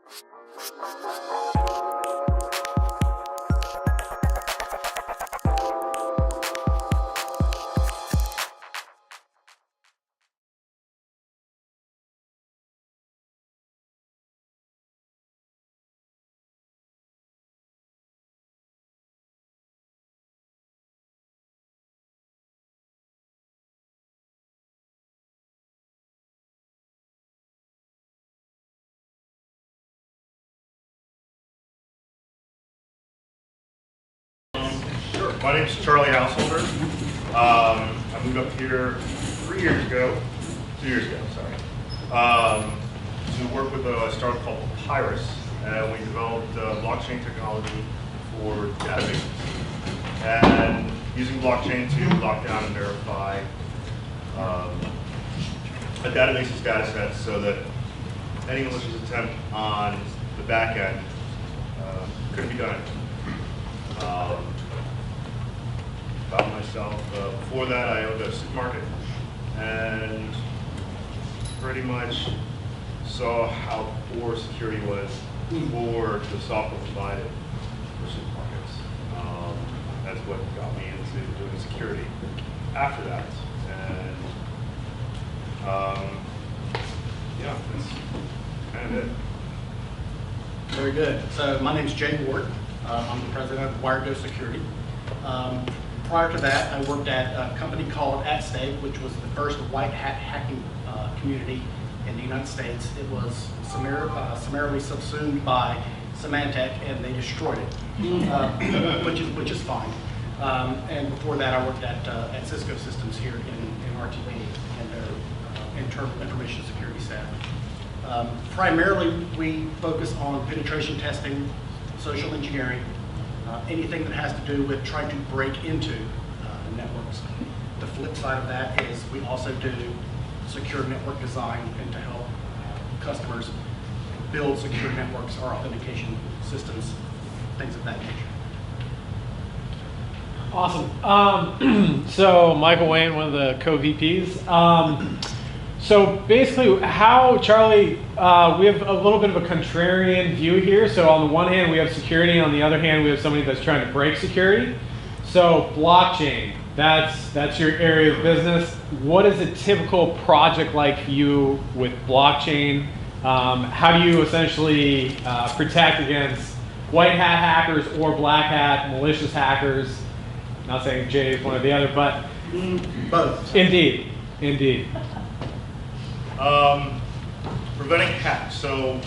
Sure. My name is Charlie Housholder. I moved up here 2 years ago, sorry, to work with a startup called Pyrus, and we developed blockchain technology for databases, and using blockchain to lock down and verify a database's data set so that any malicious attempt on the back end couldn't be done. About myself, before that I owned a supermarket and pretty much saw how poor security was for the software provided for supermarkets. That's what got me into doing security after that. And yeah, that's kind of it. Very good. So my name is Jay Ward. I'm the president of WireGhost Security. Prior to that, I worked at a company called @Stake, which was the first white hat hacking community in the United States. It was summarily subsumed by Symantec, and they destroyed it, which is fine. And before that, I worked at Cisco Systems here in RTP and their internal information security staff. Primarily, we focus on penetration testing, social engineering, anything that has to do with trying to break into networks. The flip side of that is we also do secure network design and to help customers build secure networks or authentication systems, things of that nature. Awesome. So Michael Wayne, one of the co-VPs. So basically how, Charlie, we have a little bit of a contrarian view here. So on the one hand, we have security. On the other hand, we have somebody that's trying to break security. So blockchain, that's your area of business. What is a typical project like for you with blockchain? How do you essentially protect against white hat hackers or black hat malicious hackers? Not saying Jay is one or the other, but both. Indeed, indeed. Preventing hacks. So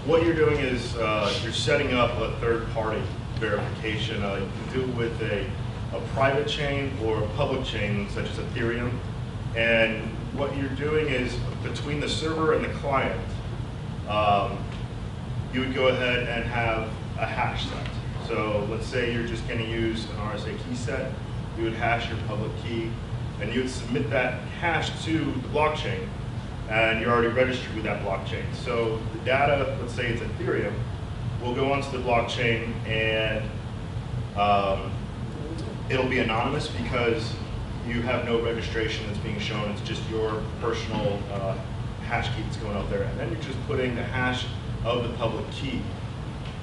what you're doing is you're setting up a third-party verification. You can do it with a private chain or a public chain, such as Ethereum. And what you're doing is between the server and the client, you would go ahead and have a hash set. So let's say you're just going to use an RSA key set. You would hash your public key, and you would submit that hash to the blockchain, and you're already registered with that blockchain. So the data, let's say it's Ethereum, will go onto the blockchain, and it'll be anonymous because you have no registration that's being shown. It's just your personal hash key that's going up there, and then you're just putting the hash of the public key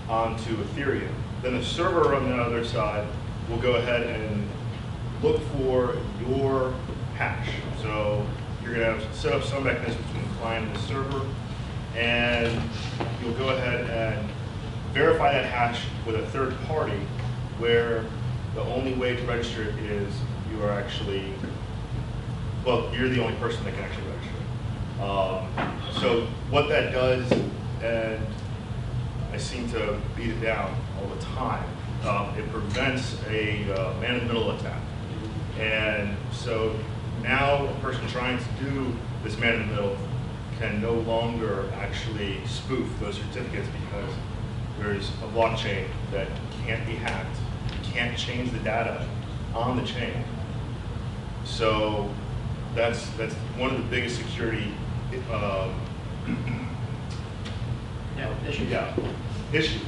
onto Ethereum. Then the server on the other side will go ahead and look for your hash. So you're going to set up some mechanism between the client and the server, and you'll go ahead and verify that hash with a third party, where the only way to register it is you are actually, well, you're the only person that can actually register it. So what that does, and I seem to beat it down all the time, it prevents a man-in-the-middle attack. And so now a person trying to do this man-in-the-middle can no longer actually spoof those certificates because there's a blockchain that can't be hacked. You can't change the data on the chain. So that's one of the biggest security issues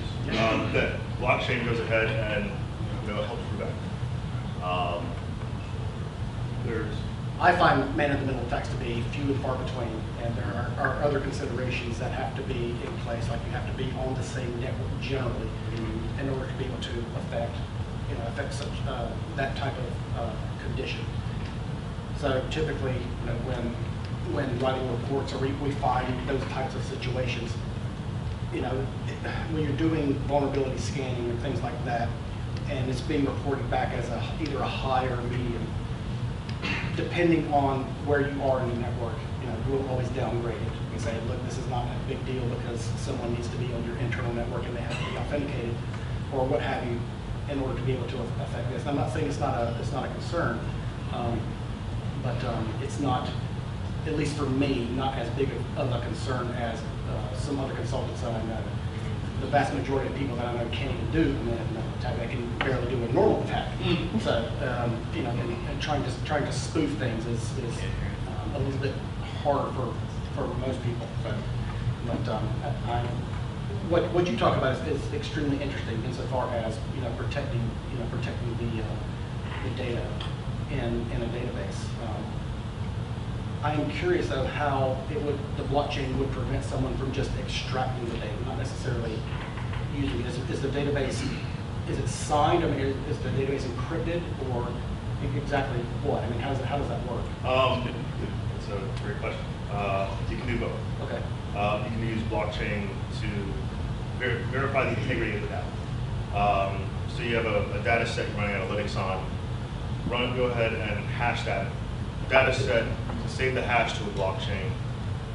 that blockchain goes ahead and helps prevent. There's I find man-in-the-middle attacks to be few and far between, and there are other considerations that have to be in place, like you have to be on the same network generally in order to be able to affect such that type of condition. So typically, when writing reports, or we find those types of situations, when you're doing vulnerability scanning and things like that, and it's being reported back as either a high or a medium, depending on where you are in the network, we'll always downgrade it and say, look, this is not a big deal because someone needs to be on your internal network and they have to be authenticated or what have you in order to be able to affect this. And I'm not saying it's not a concern, but it's not, at least for me, not as big of a concern as some other consultants that I know. The vast majority of people that I know can't even do a man-in-the-middle attack. They can barely do a normal attack. So, and trying to spoof things is a little bit harder for most people. But what you talk about is extremely interesting insofar as protecting the data in a database. I am curious though how the blockchain would prevent someone from just extracting the data, not necessarily using it. Is the database, is it signed? I mean, is the database encrypted, or exactly what? I mean, how does that work? It's a great question. You can do both. Okay. You can use blockchain to verify the integrity of the data. So you have a data set you're running analytics on. Go ahead and hash that data set, save the hash to a blockchain.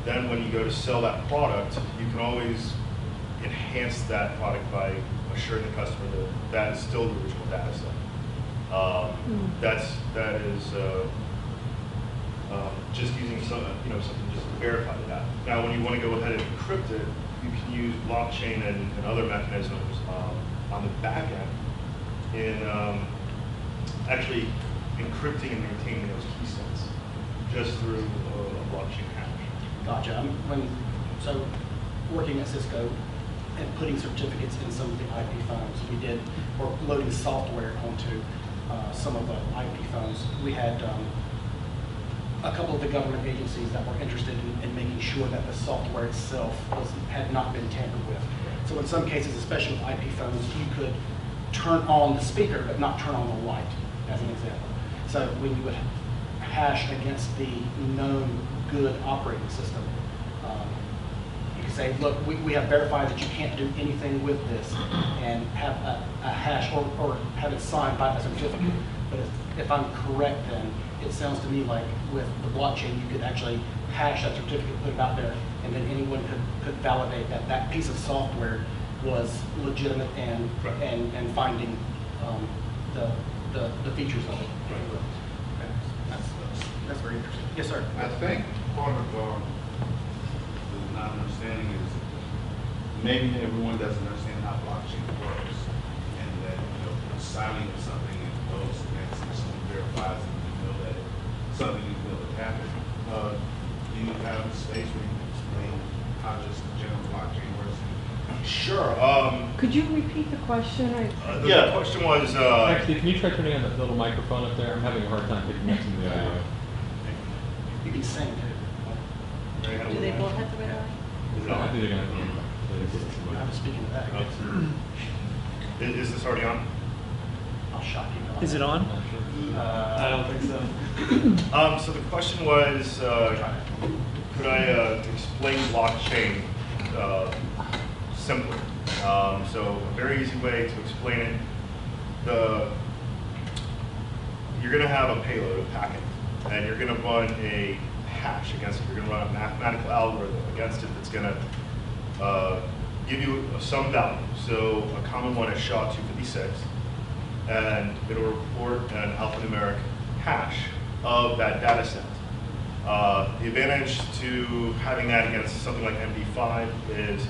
Then when you go to sell that product, you can always enhance that product by assuring the customer that that is still the original data set. That is just using something just to verify the data. Now, when you want to go ahead and encrypt it, you can use blockchain and other mechanisms on the back end in actually encrypting and maintaining those key sets just through a blockchain hash. Gotcha. So working at Cisco and putting certificates in some of the IP phones, or loading software onto some of the IP phones. We had a couple of the government agencies that were interested in making sure that the software itself had not been tampered with. So in some cases, especially with IP phones, you could turn on the speaker but not turn on the light, as an example. So when you would hash against the known good operating system, you could say, look, we have verified that you can't do anything with this, and have a hash or have it signed by a certificate. But if I'm correct, then it sounds to me like with the blockchain, you could actually hash that certificate, put it out there, and then anyone could validate that that piece of software was legitimate and finding the features of it. Okay. That's very interesting. Yes, sir. I think part of the not understanding is maybe everyone doesn't understand how blockchain works, and that signing of something and goes against and someone verifies and you know that something you know that happened. Do you have a space where you can explain how just the general blockchain works? Sure. Could you repeat the question? The question was. Actually, can you try turning on that little microphone up there? I'm having a hard time picking up some of the audio. You can sing too. Do they both have the red eye? I think they're going to I'm speaking to that. Is this already on? I'll shock you. Is it on? I don't think so. So the question was, could I explain blockchain simply? So a very easy way to explain it. You're going to have a payload, a packet, and you're going to run a hash against it. You're going to run a mathematical algorithm against it that's going to give you some value. So a common one is SHA-256, and it'll report an alphanumeric hash of that data set. The advantage to having that against something like MD5 is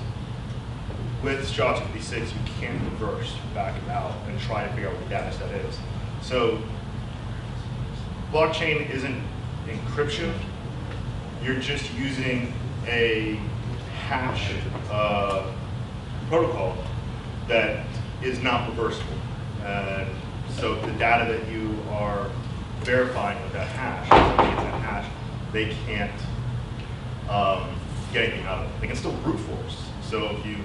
with SHA-256, you can reverse back and out and try to figure out what the data set is. So blockchain isn't encryption. You're just using a hash protocol that is not reversible. And so the data that you are verifying with that hash. If somebody gets that hash, they can't get anything out of it. They can still brute force. So if you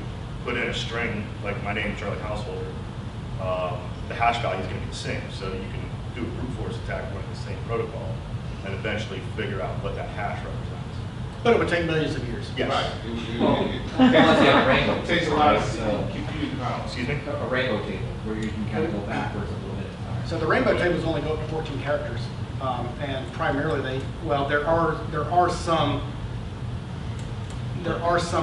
put in a string, like my name, Charlie Housholder, the hash value is going to be the same. So you can do a brute force attack running the same protocol and eventually figure out what that hash represents. But it would take millions of years. Yes. Right. Unless you have a rainbow. It takes a lot of computing power. Excuse me? A rainbow table, where you can kind of go backwards a little bit. So the rainbow tables only go up to 14 characters, and primarily there are some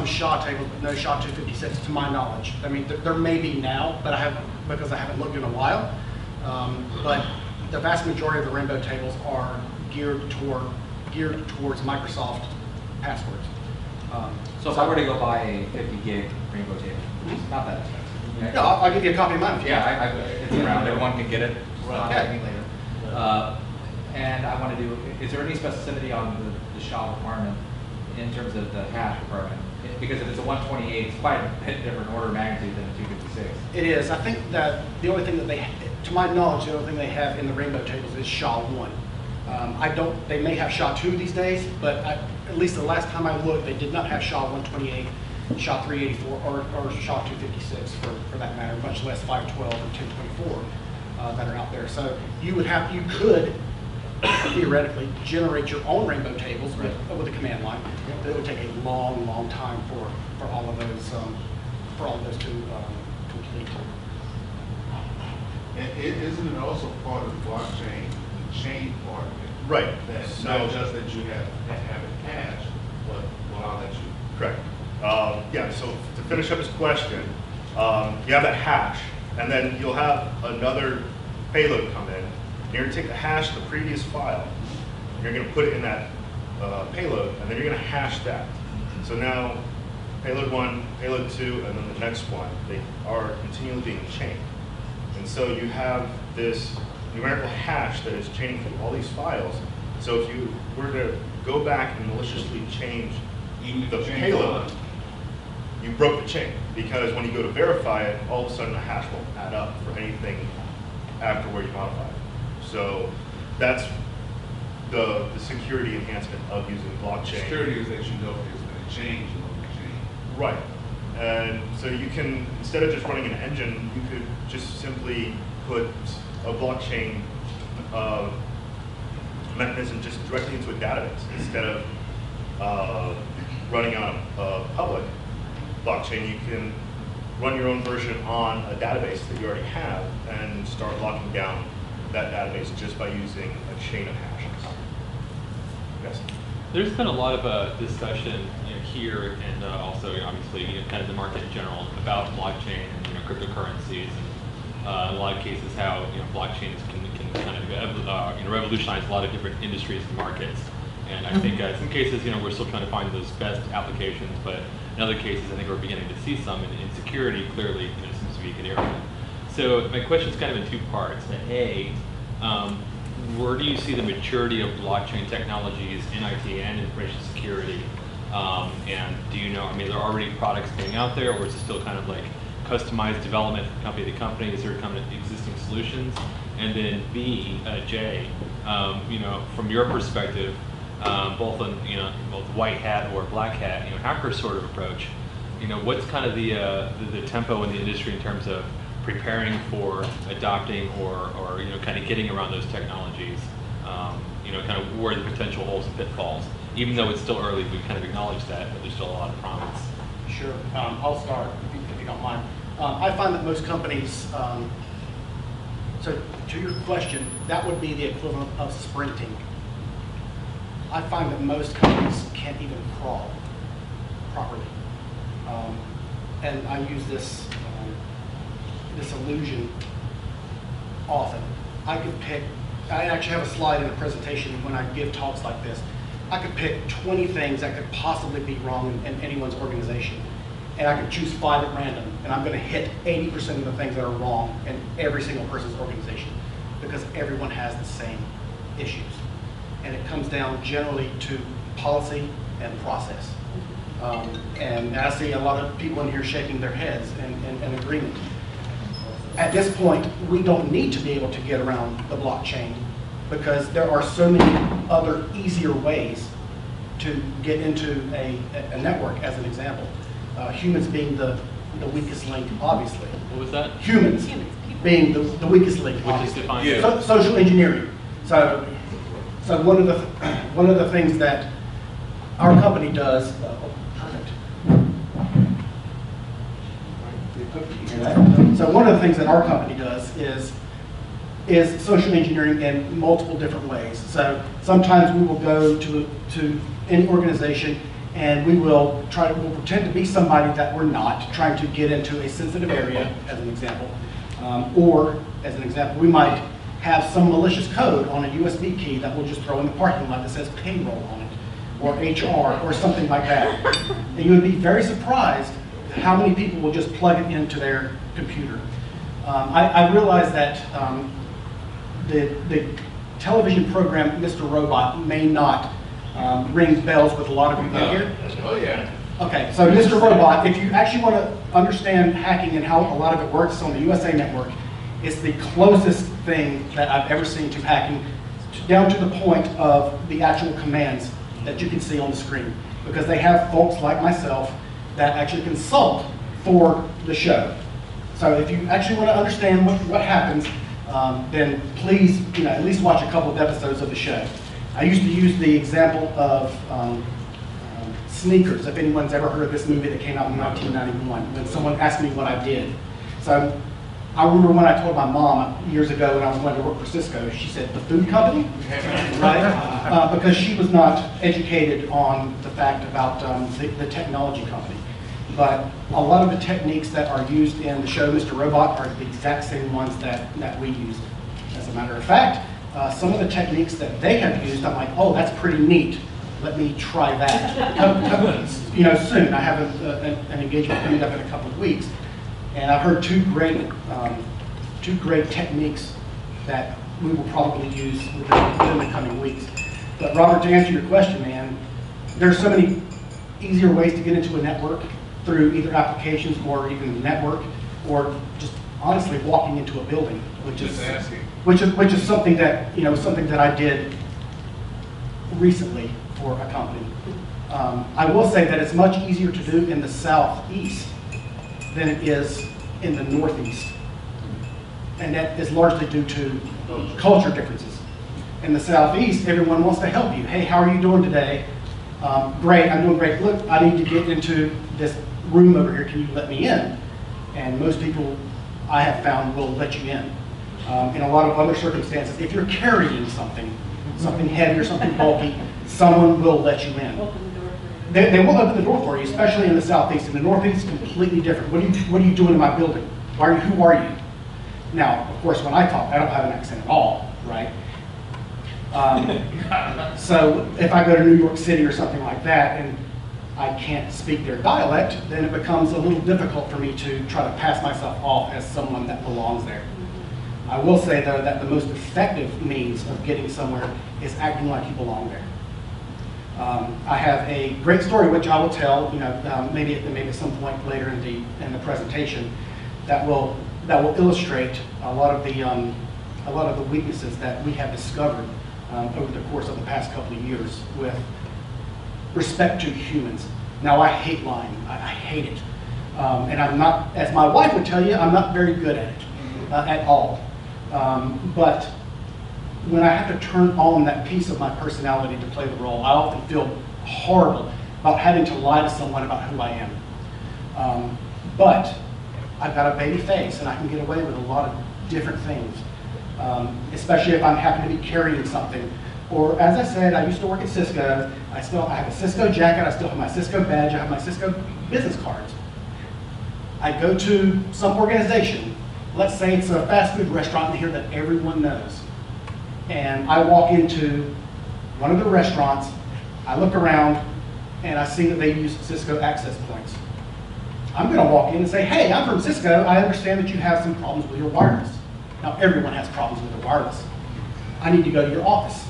SHA tables, but no SHA 256 to my knowledge. I mean, there may be now, but because I haven't looked in a while. But the vast majority of the rainbow tables are geared towards Microsoft passwords. So if I were to go buy a 50 gig rainbow table, it's not that expensive. Yeah, I'll give you a copy of mine if you want. Yeah, it's around, everyone can get it, contact me later. And I want to do, is there any specificity on the SHA requirement in terms of the hash requirement? Because if it's a 128, it's quite a bit different order of magnitude than a 256. It is. I think that the only thing that to my knowledge, the only thing they have in the rainbow tables is SHA-1. They may have SHA-2 these days, but at least the last time I looked, they did not have SHA-128, SHA-384, or SHA-256 for that matter, much less 512 and 1024 that are out there. So you could theoretically generate your own rainbow tables with a command line. But it would take a long, long time for all of those to complete. And isn't it also part of the blockchain, the chain part of it? Right. That's not just that you have it cash, but allow that you. Correct. Yeah, so to finish up his question, you have that hash, and then you'll have another payload come in. And you're going to take the hash of the previous file, and you're going to put it in that payload, and then you're going to hash that. So now, payload 1, payload 2, and then the next one, they are continually being chained. And so you have this numerical hash that is chaining through all these files. So if you were to go back and maliciously change the payload, you broke the chain, because when you go to verify it, all of a sudden the hash won't add up for anything after where you modify it. So that's the security enhancement of using blockchain. Security is that you know there's been a change in the chain. Right. And so you can, instead of just running an engine, you could just simply put a blockchain mechanism just directly into a database instead of running on a public blockchain. You can run your own version on a database that you already have and start locking down that database just by using a chain of hashes. Yes? There's been a lot of discussion here and also obviously kind of the market in general about blockchain and cryptocurrencies and in a lot of cases how blockchains can kind of revolutionize a lot of different industries and markets. And I think in some cases we're still trying to find those best applications, but in other cases I think we're beginning to see some in security clearly seems to be a good area. So my question is kind of in two parts. A, where do you see the maturity of blockchain technologies in IT and information security? And do you know, are there already products being out there, or is it still kind of like customized development from company to company? Is there kind of existing solutions? And then B, Jay, from your perspective, both on both white hat or black hat, hacker sort of approach, what's kind of the tempo in the industry in terms of preparing for adopting or kind of getting around those technologies, kind of where the potential holes and pitfalls, even though it's still early, we kind of acknowledge that, but there's still a lot of promise. Sure. I'll start if you don't mind. I find that most companies, so to your question, that would be the equivalent of sprinting. I find that most companies can't even crawl properly. And I use this illusion often. I actually have a slide in a presentation when I give talks like this. I could pick 20 things that could possibly be wrong in anyone's organization. And I could choose 5 at random, and I'm going to hit 80% of the things that are wrong in every single person's organization, because everyone has the same issues. And it comes down generally to policy and process. And I see a lot of people in here shaking their heads in agreement. At this point, we don't need to be able to get around the blockchain because there are so many other easier ways to get into a network, as an example. Humans being the weakest link, obviously. What was that? Humans being the weakest link, Which is obviously. defined. Yeah. Social engineering. So one of the things that our company does. Perfect. So one of the things that our company does is social engineering in multiple different ways. So sometimes we will go to any organization and we'll pretend to be somebody that we're not, trying to get into a sensitive area, as an example. Or, as an example, we might have some malicious code on a USB key that we'll just throw in the parking lot that says payroll on it, or HR, or something like that. And you would be very surprised how many people will just plug it into their computer. I realize that the television program Mr. Robot may not ring bells with a lot of you in here. Oh, yeah. Okay, so Mr. Robot, if you actually want to understand hacking and how a lot of it works on the USA Network, it's the closest thing that I've ever seen to hacking, down to the point of the actual commands that you can see on the screen. Because they have folks like myself that actually consult for the show. So if you actually want to understand what happens, then please, at least watch a couple of episodes of the show. I used to use the example of Sneakers, if anyone's ever heard of this movie that came out in 1991, when someone asked me what I did. So I remember when I told my mom years ago when I was going to work for Cisco, she said, the food company? Right? Because she was not educated on the fact about the technology company. But a lot of the techniques that are used in the show Mr. Robot are the exact same ones that we use. As a matter of fact, some of the techniques that they have used, I'm like, oh, that's pretty neat. Let me try that. Soon. I have an engagement coming up in a couple of weeks, and I've heard two great techniques that we will probably use within the coming weeks. But Robert, to answer your question, man, there's so many easier ways to get into a network through either applications or even the network, or just honestly walking into a building, which is something that something that I did recently for a company. I will say that it's much easier to do in the southeast than it is in the northeast, and that is largely due to culture differences. In the southeast, everyone wants to help you. Hey, how are you doing today? Great, I'm doing great. Look, I need to get into this room over here. Can you let me in? And most people I have found will let you in. In a lot of other circumstances, if you're carrying something heavy or something bulky, someone will let you in. They will open the door for you, especially in the southeast. In the northeast, completely different. What are you doing in my building? Who are you? Now, of course, when I talk, I don't have an accent at all, right? So if I go to New York City or something like that and I can't speak their dialect, then it becomes a little difficult for me to try to pass myself off as someone that belongs there. I will say, though, that the most effective means of getting somewhere is acting like you belong there. I have a great story which I will tell, maybe at some point later in the presentation, that will illustrate a lot of the weaknesses that we have discovered over the course of the past couple of years with respect to humans. Now, I hate lying. I hate it, and I'm not, as my wife would tell you, I'm not very good at it at all. But when I have to turn on that piece of my personality to play the role, I often feel horrible about having to lie to someone about who I am. But I've got a baby face, and I can get away with a lot of different things, especially if I happen to be carrying something. Or, as I said, I used to work at Cisco. I have a Cisco jacket. I still have my Cisco badge. I have my Cisco business cards. I go to some organization. Let's say it's a fast food restaurant in here that everyone knows. And I walk into one of the restaurants, I look around, and I see that they use Cisco access points. I'm going to walk in and say, hey, I'm from Cisco. I understand that you have some problems with your wireless. Now, everyone has problems with their wireless. I need to go to your office.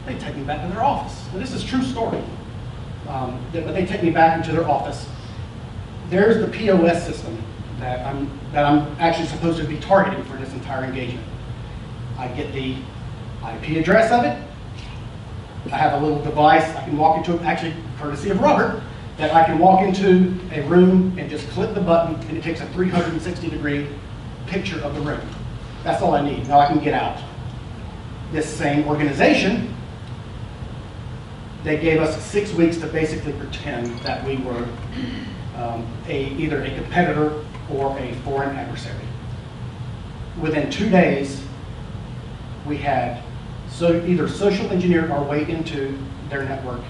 They take me back to their office. And this is a true story. But they take me back into their office. There's the POS system that I'm actually supposed to be targeting for this entire engagement. I IP address of it. I have a little device I can walk into, actually courtesy of Robert, that I can walk into a room and just click the button and it takes a 360-degree picture of the room. That's all I need. Now I can get out. This same organization, they gave us 6 weeks to basically pretend that we were either a competitor or a foreign adversary. Within 2 days, we had either social engineered our way into their network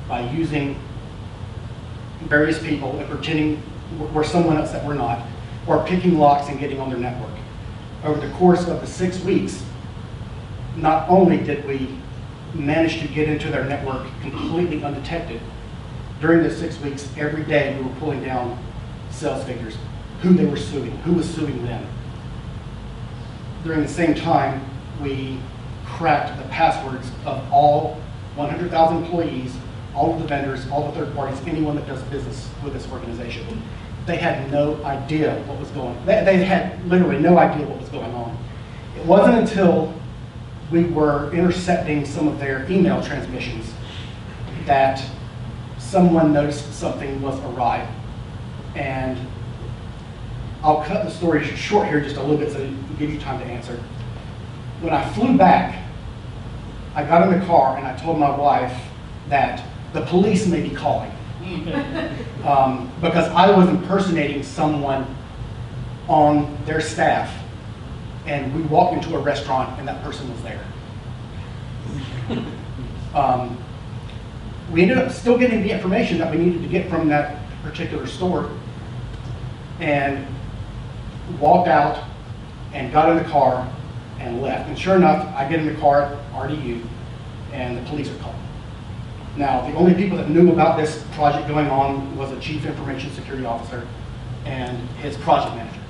by using various people and pretending we're someone else that we're not, or picking locks and getting on their network. Over the course of the 6 weeks, not only did we manage to get into their network completely undetected, during the 6 weeks, every day we were pulling down sales figures, who they were suing, who was suing them. During the same time, we cracked the passwords of all 100,000 employees, all of the vendors, all the third parties, anyone that does business with this organization. They had no idea what was going on. They had literally no idea what was going on. It wasn't until we were intercepting some of their email transmissions that someone noticed something was awry. And I'll cut the story short here just a little bit so to give you time to answer. When I flew back, I got in the car and I told my wife that the police may be calling. Because I was impersonating someone on their staff, and we walked into a restaurant and that person was there. We ended up still getting the information that we needed to get from that particular store, and walked out and got in the car and left. And sure enough, I get in the car at RDU and the police are called. Now, the only people that knew about this project going on was a chief information security officer and his project manager.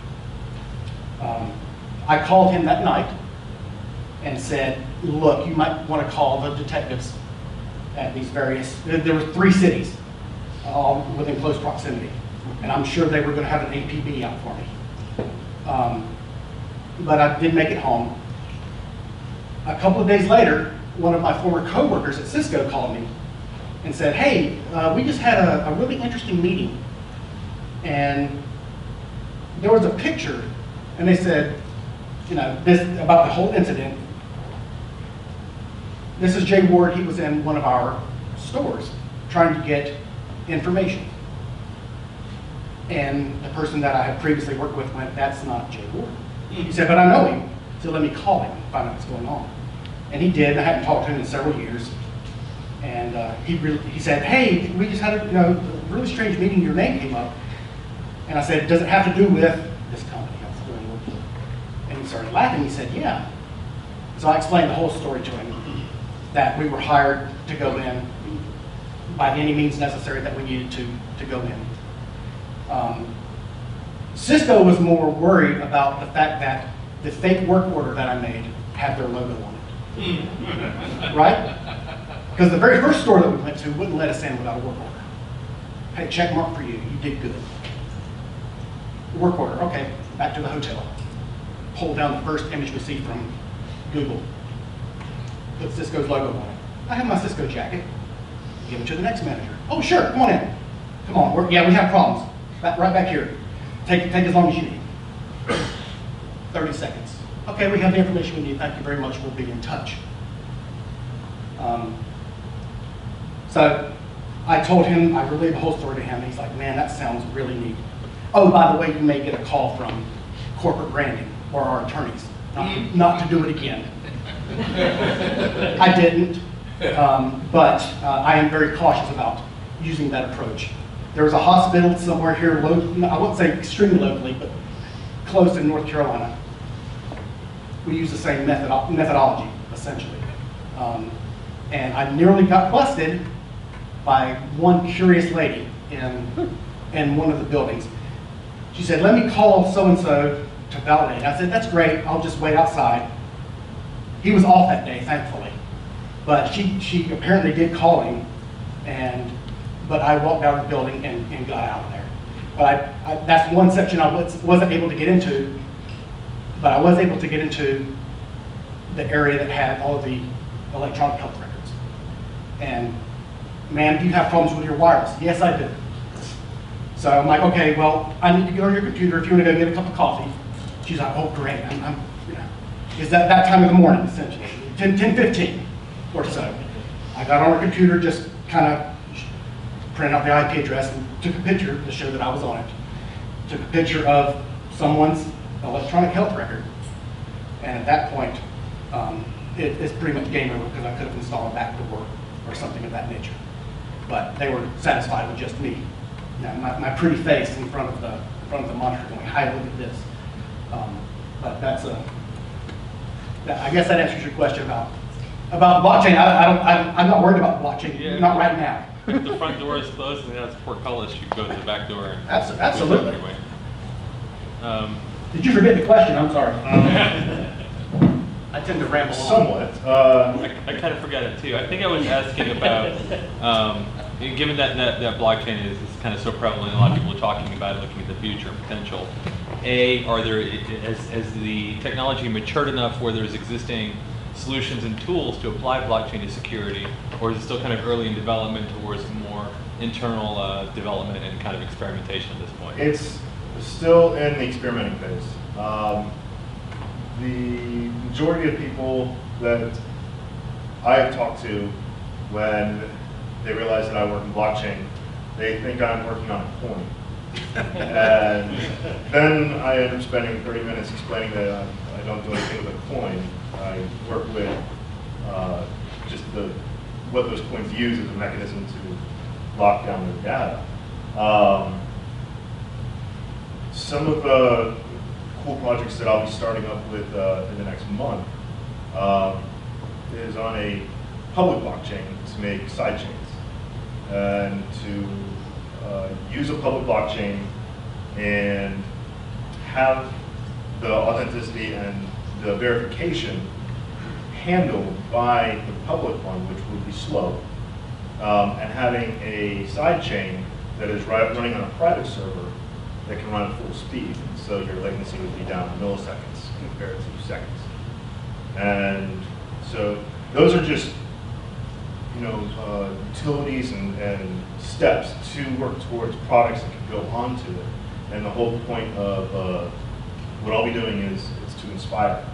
I called him that night and said, look, you might want to call the detectives at these various, there were 3 cities all within close proximity. And I'm sure they were going to have an APB out for me. But I did make it home. A couple of days later, one of my former coworkers at Cisco called me and said, hey, we just had a really interesting meeting. And there was a picture, and they said, you know, this about the whole incident. This is Jay Ward. He was in one of our stores trying to get information. And the person that I had previously worked with went, that's not Jay Ward. He said, but I know him, so let me call him and find out what's going on. And he did. I hadn't talked to him in several years. And he said, hey, we just had a really strange meeting, your name came up. And I said, does it have to do with this company I was going to work for? And he started laughing. He said, yeah. So I explained the whole story to him, that we were hired to go in by any means necessary that we needed to go in. Cisco was more worried about the fact that the fake work order that I made had their logo on it. Right? Because the very first store that we went to wouldn't let us in without a work order. Hey, check mark for you. You did good. Work order. Okay, back to the hotel. Pull down the first image we see from Google. Put Cisco's logo on it. I have my Cisco jacket. Give it to the next manager. Oh, sure. Come on in. Come on. We have problems. Right back here. Take as long as you need. 30 seconds. Okay, we have the information we need. Thank you very much. We'll be in touch. So I told him, I relayed the whole story to him, and he's like, man, that sounds really neat. Oh, by the way, you may get a call from corporate branding or our attorneys, not to do it again. I didn't, but I am very cautious about using that approach. There was a hospital somewhere here, I wouldn't say extremely locally, but close in North Carolina. We use the same methodology, essentially. And I nearly got busted by one curious lady in one of the buildings. She said, let me call so-and-so to validate. I said, that's great, I'll just wait outside. He was off that day, thankfully. But she apparently did call him, but I walked out of the building and got out of there. But that's one section I wasn't able to get into, but I was able to get into the area that had all of the electronic health records. And, ma'am, do you have problems with your wireless? Yes, I do. So I'm like, okay, well, I need to go on your computer if you want to go get a cup of coffee. She's like, oh, great. Is that time of the morning, essentially, 10:15 or so. I got on her computer, just kind of printed out the IP address and took a picture to show that I was on it. Took a picture of someone's electronic health record. And at that point, it's pretty much game over because I could have installed a backdoor or something of that nature. But they were satisfied with just me. My pretty face in front of the monitor going, hi, look at this. But I guess that answers your question about blockchain. I'm not worried about blockchain, Yeah. not right now. If the front door is closed and that's portcullis, you go to the back door. And Absolutely. Anyway. Did you forget the question? I'm sorry. I tend to ramble on. Somewhat. I kind of forgot it too. I think I was asking about, given that blockchain is kind of so prevalent, a lot of people are talking about it, looking at the future and potential. Are there, has the technology matured enough where there's existing solutions and tools to apply blockchain to security, or is it still kind of early in development towards more internal development and kind of experimentation at this point? It's still in the experimenting phase. The majority of people that I have talked to, when they realize that I work in blockchain, they think I'm working on a coin. And then I end up spending 30 minutes explaining that I don't do anything with a coin. I work with just what those coins use as a mechanism to lock down their data. Some of the cool projects that I'll be starting up with in the next month is on a public blockchain to make sidechains and to use a public blockchain and have the authenticity and the verification handled by the public one, which would be slow, and having a sidechain that is running on a private server that can run at full speed. So your latency would be down to milliseconds compared to seconds. And so those are just, utilities and steps to work towards products that can go onto it. And the whole point of what I'll be doing is to inspire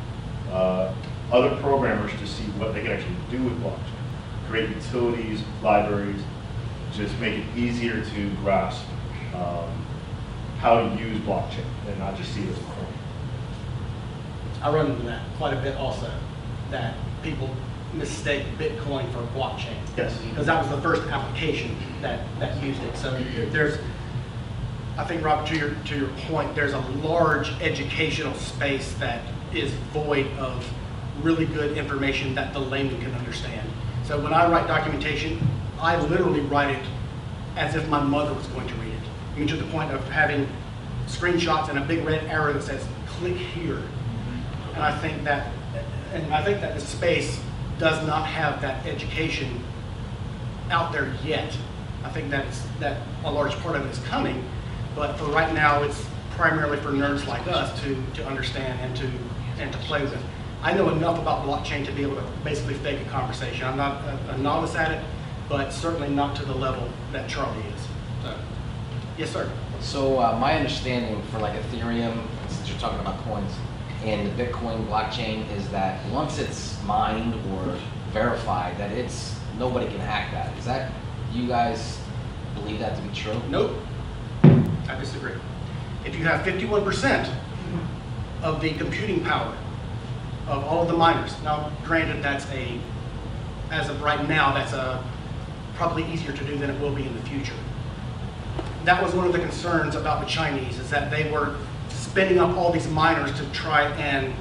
other programmers to see what they can actually do with blockchain. Create utilities, libraries, just make it easier to grasp how to use blockchain and not just see it as a coin. I run into that quite a bit also, that people mistake Bitcoin for blockchain. Yes. Because that was the first application that used it. So there's, I think, Rob, to your point, there's a large educational space that is void of really good information that the layman can understand. So when I write documentation, I literally write it as if my mother was going to read it. I mean, to the point of having screenshots and a big red arrow that says, click here. And I think that the space does not have that education out there yet. I think that a large part of it is coming, but for right now, it's primarily for nerds like us to understand and to play with. I know enough about blockchain to be able to basically fake a conversation. I'm not a novice at it, but certainly not to the level that Charlie is. So, yes, sir. So my understanding for like Ethereum, since you're talking about coins, and the Bitcoin blockchain is that once it's mined or verified, that nobody can hack that. Is that, you guys believe that to be true? Nope. I disagree. If you have 51% of the computing power of all of the miners, now granted as of right now, that's probably easier to do than it will be in the future. That was one of the concerns about the Chinese, is that they were spinning up all these miners to try and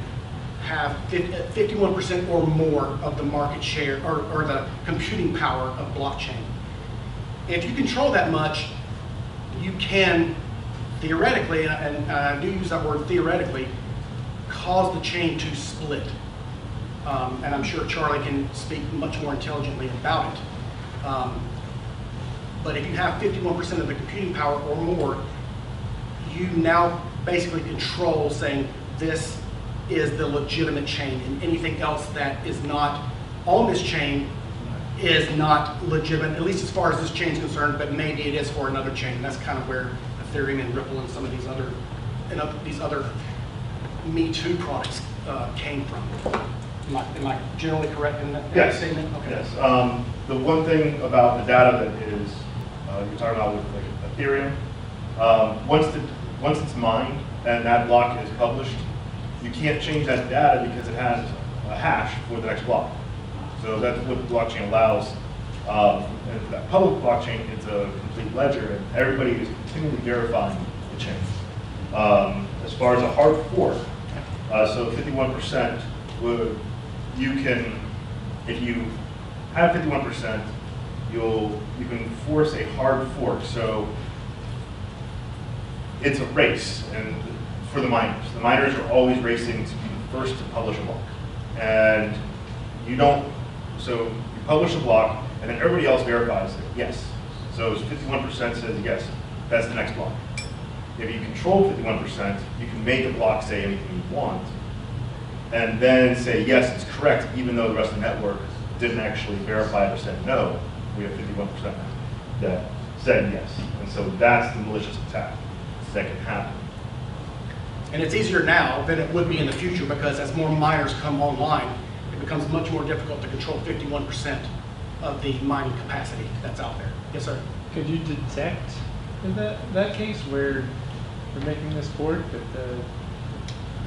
have 51% or more of the market share or the computing power of blockchain. If you control that much, you can theoretically, and I do use that word theoretically, cause the chain to split. And I'm sure Charlie can speak much more intelligently about it. But if you have 51% of the computing power or more, you now basically control saying this is the legitimate chain, and anything else that is not on this chain is not legitimate, at least as far as this chain is concerned, but maybe it is for another chain. And that's kind of where Ethereum and Ripple and some of these other Me Too products came from. Am I generally correct in that Yes. statement? Okay. Yes. The one thing about the data that is, you're talking about with like Ethereum, once it's mined and that block is published, you can't change that data because it has a hash for the next block. So that's what the blockchain allows. And for that public blockchain, it's a complete ledger, and everybody is continually verifying the chain. As far as a hard fork, so 51% you can, if you have 51%, you can force a hard fork. So it's a race, and for the miners are always racing to be the first to publish a block, and you don't. So you publish a block, and then everybody else verifies it. Yes. So 51% says yes, that's the next block. If you control 51%, you can make a block say anything you want, and then say yes, it's correct, even though the rest of the network didn't actually verify it or said no. We have 51% that said yes, and so that's the malicious attack that can happen. And it's easier now than it would be in the future, because as more miners come online, it becomes much more difficult to control 51% of the mining capacity that's out there. Yes, sir. Could you detect in that case where we're making this fork that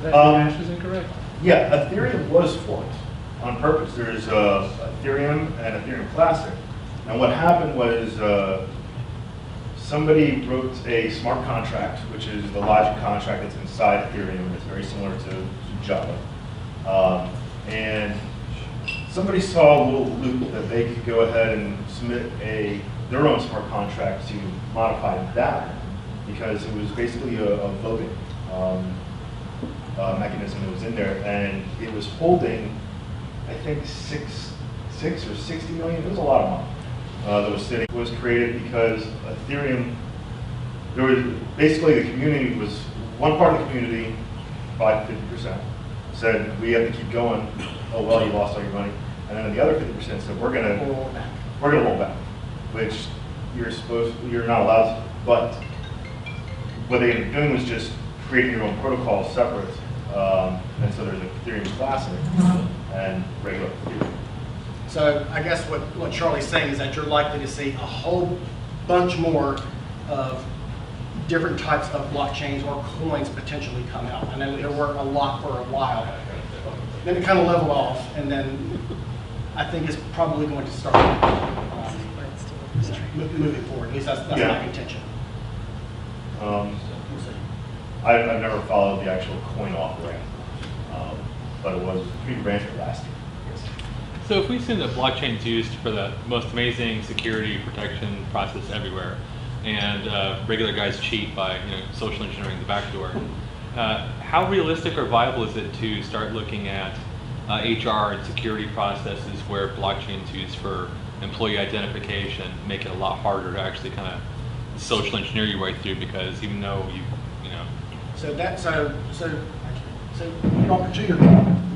the hash was incorrect? Yeah, Ethereum was forked on purpose. There's Ethereum and Ethereum Classic. And what happened was somebody wrote a smart contract, which is the logic contract that's inside Ethereum. It's very similar to Java. And somebody saw a little loop that they could go ahead and submit their own smart contract to modify that, because it was basically a voting mechanism that was in there, and it was holding, I think, six or 60 million. It was a lot of money that was sitting. It was created because Ethereum, there was basically the community was, one part of the community, 50%, said we have to keep going. Oh well, you lost all your money. And then the other 50% said we're gonna roll back, which you're not allowed to. But what they ended up doing was just creating your own protocol separate. And so there's a Ethereum Classic and regular Ethereum. So I guess what Charlie's saying is that you're likely to see a whole bunch more of different types of blockchains or coins potentially come out. I know there were a lot for a while. Then it kind of leveled off, and then I think it's probably going to start moving forward. At least that's my contention. I've never followed the actual coin offering, but it was pretty rampant last year. So if we assume that blockchain is used for the most amazing security protection process everywhere, and regular guys cheat by social engineering the backdoor, how realistic or viable is it to start looking at HR and security processes where blockchain is used for employee identification, make it a lot harder to actually kind of social engineer your way through? Because even though So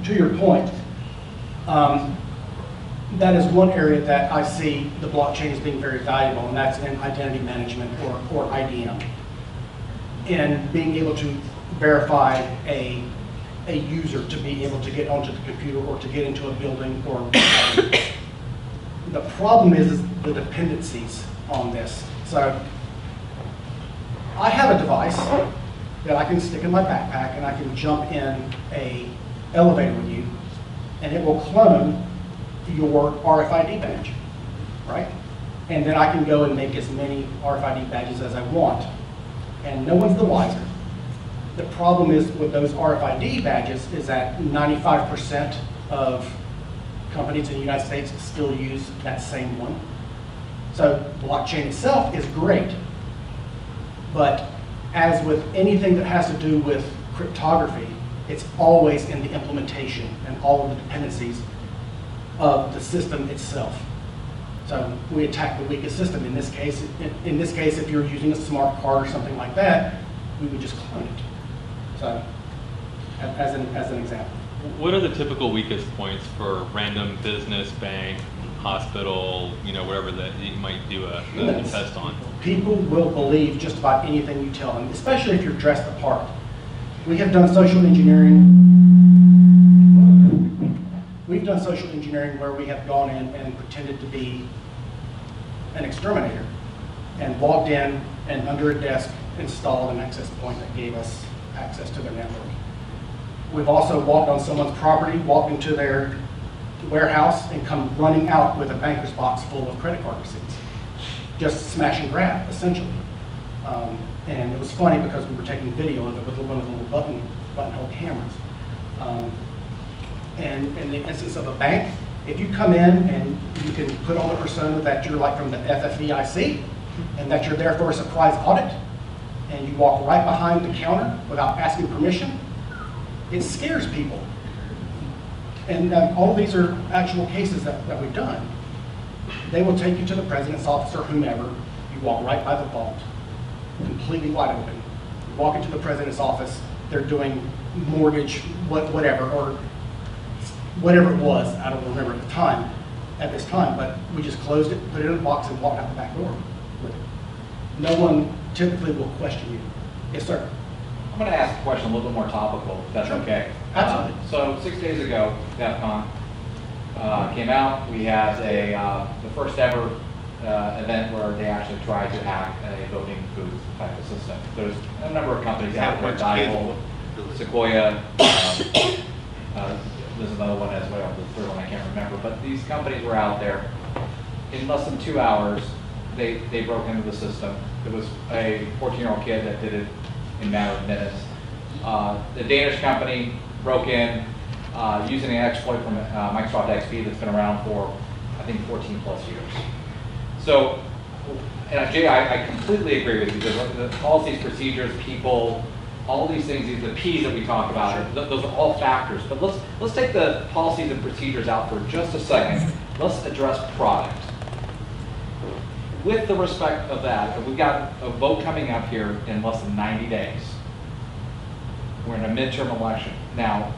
to your point, that is one area that I see the blockchain as being very valuable, and that's in identity management or IDM, in being able to verify a user to be able to get onto the computer or to get into a building or the problem is the dependencies on this. So I have a device that I can stick in my backpack, and I can jump in a elevator with you, and it will clone your RFID badge, right? And then I can go and make as many RFID badges as I want, and no one's the wiser. The problem is with those RFID badges is that 95% of companies in the United States still use that same one. So blockchain itself is great, but as with anything that has to do with cryptography, it's always in the implementation and all of the dependencies of the system itself. So we attack the weakest system. In this case, if you're using a smart card or something like that, we would just clone it. So as an example. What are the typical weakest points for random business, bank, hospital, whatever that you might do a test on? People will believe just about anything you tell them, especially if you're dressed the part. We have done social engineering. We've done social engineering where we have gone in and pretended to be an exterminator and walked in and under a desk installed an access point that gave us access to their network. We've also walked on someone's property, walked into their warehouse and come running out with a banker's box full of credit card receipts. Just smash and grab, essentially. And it was funny because we were taking video of it with one of the little button-hole cameras. And in the instance of a bank, if you come in and you can put on the persona that you're like from the FFDIC and that you're there for a surprise audit, and you walk right behind the counter without asking permission, it scares people. And all of these are actual cases that we've done. They will take you to the president's office or whomever. You walk right by the vault, completely wide open. You walk into the president's office, they're doing mortgage, whatever, or whatever it was. I don't remember at this time, but we just closed it, put it in a box, and walked out the back door with it. No one typically will question you. Yes, sir. I'm going to ask a question a little bit more topical, if that's Sure. okay. Absolutely. So 6 days ago, DEF CON came out. We had the first ever event where they actually tried to hack a voting booth type of system. There's a number of companies out there, Dial, Sequoia, there's another one as well, the third one I can't remember, but these companies were out there. In less than 2 hours, they broke into the system. It was a 14-year-old kid that did it in a matter of minutes. The Danish company broke in using an exploit from Microsoft XP that's been around for, I think, 14 plus years. So, and Jay, I completely agree with you. The policies, procedures, people, all these things, the P's that we talk about, those are all factors. But let's take the policies and procedures out for just a second. Let's address product. With the respect of that, we've got a vote coming up here in less than 90 days. We're in a midterm election. Now,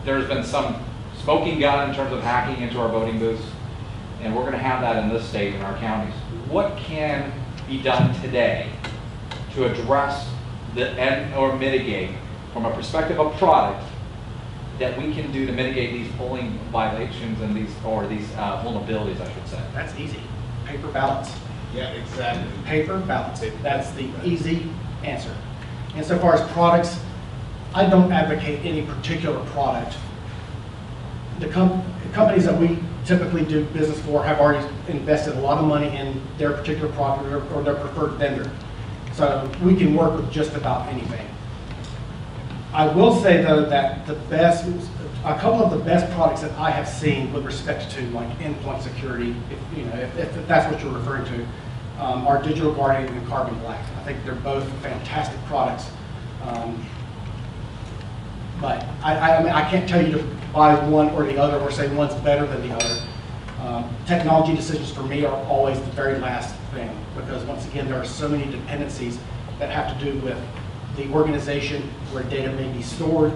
there's been some smoking gun in terms of hacking into our voting booths, and we're going to have that in this state, in our counties. What can be done today to address or mitigate, from a perspective of product, that we can do to mitigate these polling violations and these vulnerabilities, I should say? That's easy. Paper ballots. Yeah, exactly. Paper ballots. That's the easy answer. And so far as products, I don't advocate any particular product. The companies that we typically do business for have already invested a lot of money in their particular product or their preferred vendor. So we can work with just about anything. I will say though that a couple of the best products that I have seen with respect to like endpoint security, if that's what you're referring to, are Digital Guardian and Carbon Black. I think they're both fantastic products. But I can't tell you to buy one or the other or say one's better than the other. Technology decisions for me are always the very last thing, because once again, there are so many dependencies that have to do with the organization, where data may be stored,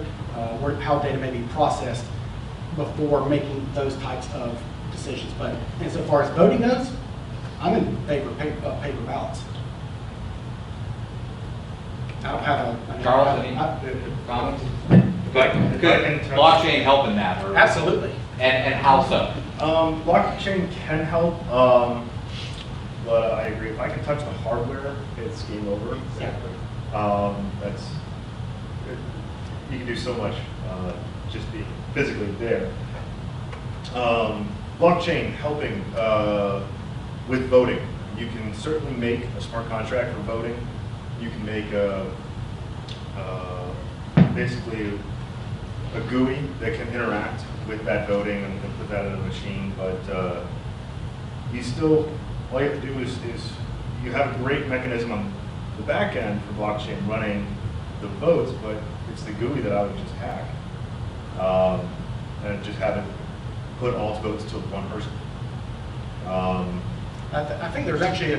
how data may be processed before making those types of decisions. But insofar as voting goes, I'm in favor of paper ballots. I don't have a... Charles, any comments? Could blockchain help in that? Or, Absolutely. And how so? Blockchain can help, but I agree. If I can touch the hardware, it's game over. Exactly. You can do so much just being physically there. Blockchain helping with voting. You can certainly make a smart contract for voting. You can make basically a GUI that can interact with that voting and put that in a machine. But all you have to do is you have a great mechanism on the back end for blockchain running the votes, but it's the GUI that I would just hack and just have it put all its votes to one person. I think there's actually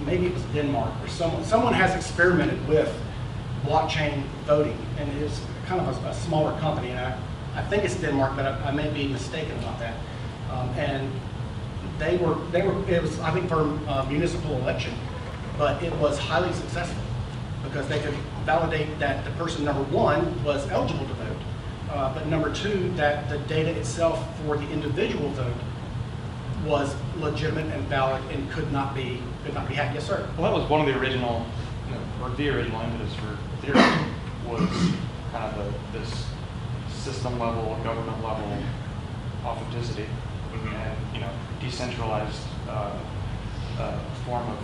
maybe it was Denmark or someone has experimented with blockchain voting, and it is kind of a smaller company, and I think it's Denmark, but I may be mistaken about that. And it was, I think, for a municipal election, but it was highly successful because they could validate that the person, number one, was eligible to vote, but number two, that the data itself for the individual vote was legitimate and valid and could not be hacked. Yes, sir. Well, that was one of the original, or the original impetus for theory was kind of this system level, government level authenticity, and decentralized form of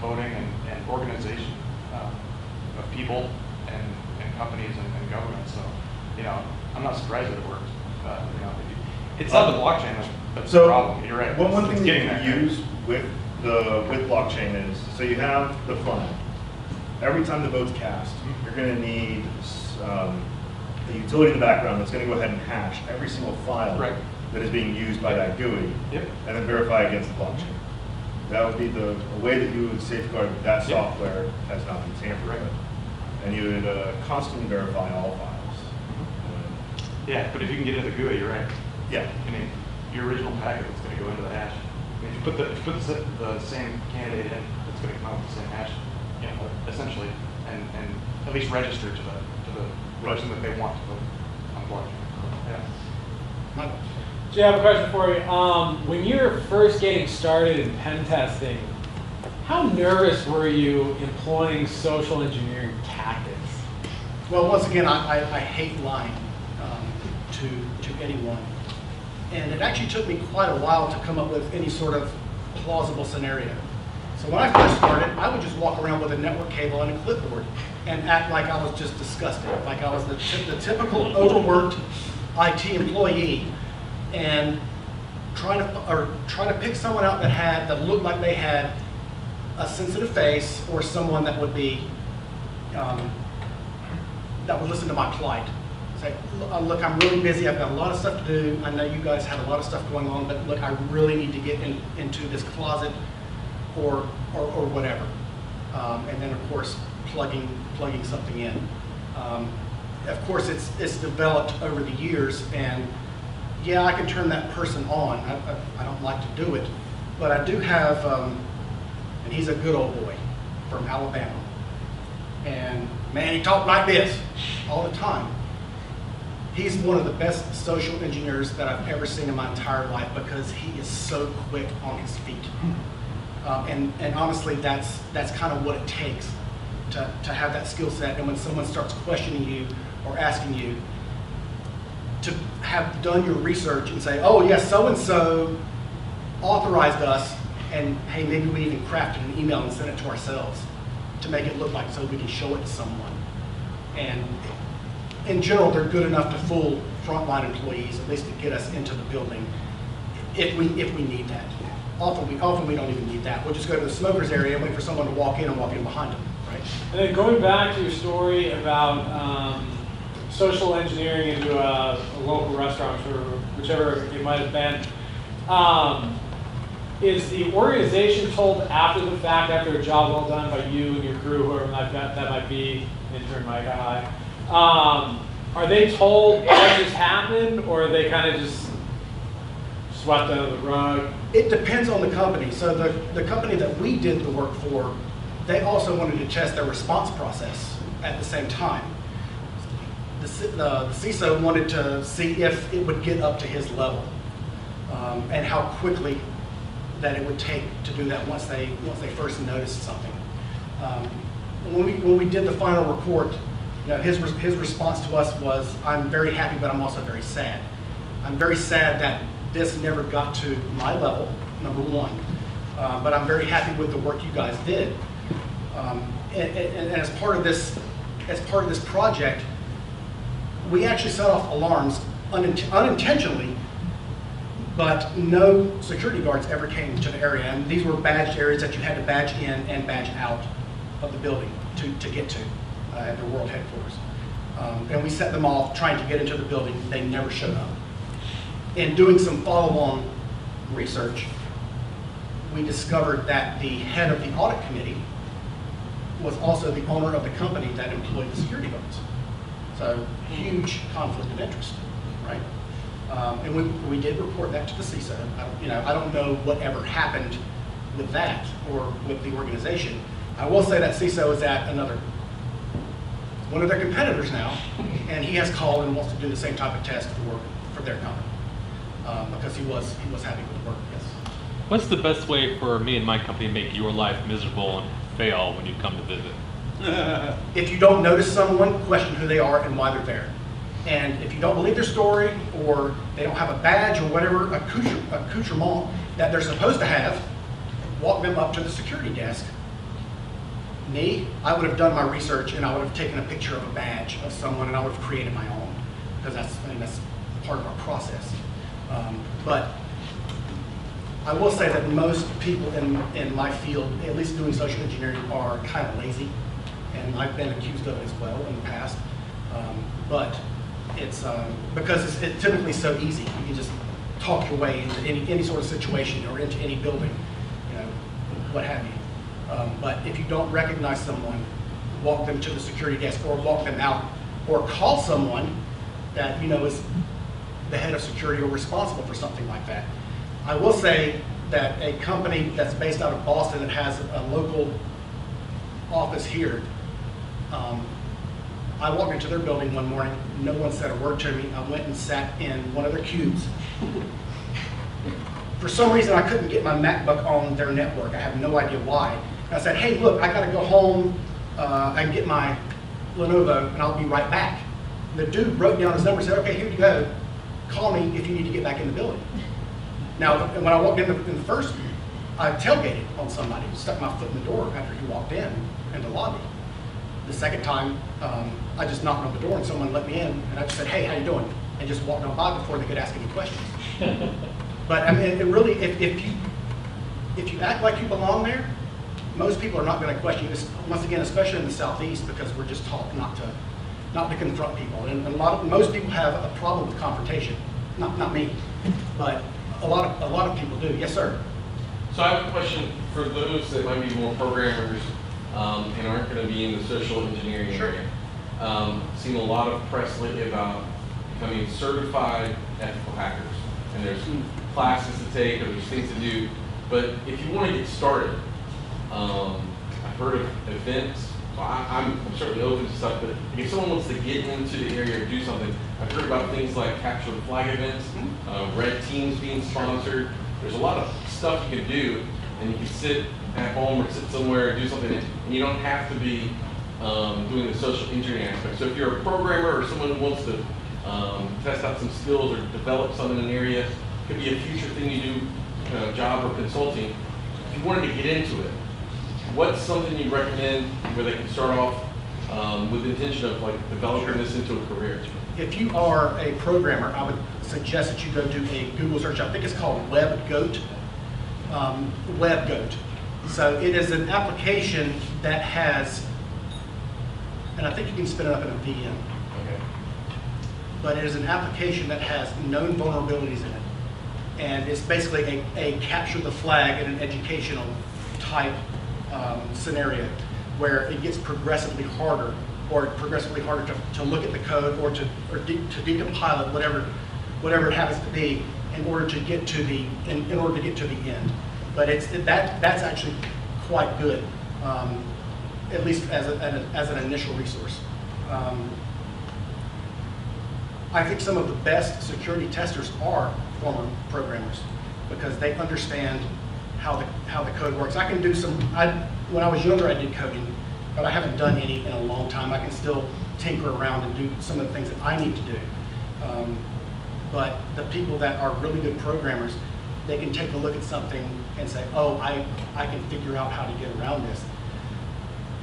voting and organization of people and companies and governments. So, I'm not surprised that it works. It's not the blockchain that's the problem. You're right. One It's thing getting that you there. use with blockchain is, so you have the front end. Every time the vote's cast, you're going to need the utility in the background that's going to go ahead and hash every single file Right. that is being used by that GUI, Yep. and then verify against the blockchain. That would be the way that you would safeguard that Yep. software has not been tampered Right. with. And you would constantly verify all files. Yeah, but if you can get into the GUI, you're right. Yeah. I mean, your original packet is going to go into the hash. I mean, if you put the same candidate in, it's going to come out with the same hash, essentially, and at least register to the person that they want to vote on blockchain. Yeah. Michael. So I have a question for you. When you were first getting started in pen testing, how nervous were you employing social engineering tactics? Well, once again, I hate lying to anyone. And it actually took me quite a while to come up with any sort of plausible scenario. So when I first started, I would just walk around with a network cable and a clipboard and act like I was just disgusted, like I was the typical overworked IT employee, and trying to pick someone out that looked like they had a sensitive face, or someone that would be that would listen to my plight. Say, look, I'm really busy. I've got a lot of stuff to do. I know you guys have a lot of stuff going on, but look, I really need to get into this closet, or whatever. And then, of course, plugging something in. Of course, it's developed over the years, and yeah, I can turn that person on. I don't like to do it, but I do have, and he's a good old boy from Alabama. And man, he talked like this all the time. He's one of the best social engineers that I've ever seen in my entire life, because he is so quick on his feet. And honestly, that's kind of what it takes to have that skill set. And when someone starts questioning you or asking you, to have done your research and say, oh yes, so-and-so authorized us, and hey, maybe we even crafted an email and sent it to ourselves to make it look like, so we can show it to someone. And in general, they're good enough to fool frontline employees, at least to get us into the building, if we need that. Often we don't even need that. We'll just go to the smokers area and wait for someone to walk in and walk in behind them, right? And then going back to your story about social engineering into a local restaurant, or whichever it might have been, is the organization told after the fact, after a job well done by you and your crew, whoever that might be, intern Mike, are they told what just happened, or are they kind of just swept under the rug? It depends on the company. So the company that we did the work for, they also wanted to test their response process at the same time. The CISO wanted to see if it would get up to his level, and how quickly that it would take to do that once they first noticed something. When we did the final report, his response to us was, I'm very happy, but I'm also very sad. I'm very sad that this never got to my level, number one, but I'm very happy with the work you guys did. And as part of this project, we actually set off alarms unintentionally, but no security guards ever came to the area. And these were badged areas that you had to badge in and badge out of the building to get to at the world headquarters. And we set them off trying to get into the building. They never showed up. In doing some follow-on research, we discovered that the head of the audit committee was also the owner of the company that employed the security guards. So huge conflict of interest, right? And we did report that to the CISO. I don't know whatever happened with that or with the organization. I will say that CISO is at one of their competitors now, and he has called and wants to do the same type of test for their company because he was happy with the work. Yes. What's the best way for me and my company to make your life miserable and fail when you come to visit? If you don't notice someone, question who they are and why they're there. And if you don't believe their story, or they don't have a badge or whatever accoutrement that they're supposed to have, walk them up to the security desk. Me, I would have done my research and I would have taken a picture of a badge of someone and I would have created my own, because that's part of our process. But I will say that most people in my field, at least doing social engineering, are kind of lazy, and I've been accused of it as well in the past. But it's because it's typically so easy. You can just talk your way into any sort of situation or into any building, what have you. But if you don't recognize someone, walk them to the security desk or walk them out, or call someone that is the head of security or responsible for something like that. I will say that a company that's based out of Boston that has a local office here, I walked into their building one morning, no one said a word to me. I went and sat in one of their cubes. For some reason, I couldn't get my MacBook on their network. I have no idea why. And I said, hey, look, I gotta go home and get my Lenovo, and I'll be right back. And the dude wrote down his number and said, okay, here you go. Call me if you need to get back in the building. Now, when I walked in the first, I tailgated on somebody, stuck my foot in the door after he walked in the lobby. The second time, I just knocked on the door and someone let me in, and I just said, hey, how you doing? And just walked on by before they could ask any questions. But I mean, it really, if you act like you belong there, most people are not going to question you. Once again, especially in the Southeast, because we're just taught not to confront people. And most people have a problem with confrontation. Not me, but a lot of people do. Yes, sir. So I have a question for those that might be more programmers and aren't going to be in the social engineering area. Seen a lot of press lately about becoming certified ethical hackers, and there's classes to take or there's things to do. But if you want to get started, I've heard of events. So I'm certainly open to stuff, but if someone wants to get into the area or do something, I've heard about things like capture the flag events, red teams being sponsored. There's a lot of stuff you can do, and you can sit at home or sit somewhere and do something, and you don't have to be doing the social engineering aspect. So if you're a programmer or someone who wants to test out some skills or develop something in an area, it could be a future thing you do, job or consulting. If you wanted to get into it, what's something you'd recommend where they can start off with the intention of developing this into a career? If you are a programmer, I would suggest that you go do a Google search. I think it's called WebGoat. WebGoat. So it is an application that has, and I think you can spin it up in a VM. Okay. But it is an application that has known vulnerabilities in it. And it's basically a capture the flag in an educational type scenario where it gets progressively harder to look at the code or to decompile it, whatever it happens to be, in order to get to the end. But that's actually quite good, at least as an initial resource. I think some of the best security testers are former programmers because they understand how the code works. I can do when I was younger I did coding, but I haven't done any in a long time. I can still tinker around and do some of the things that I need to do. But the people that are really good programmers, they can take a look at something and say, oh, I can figure out how to get around this.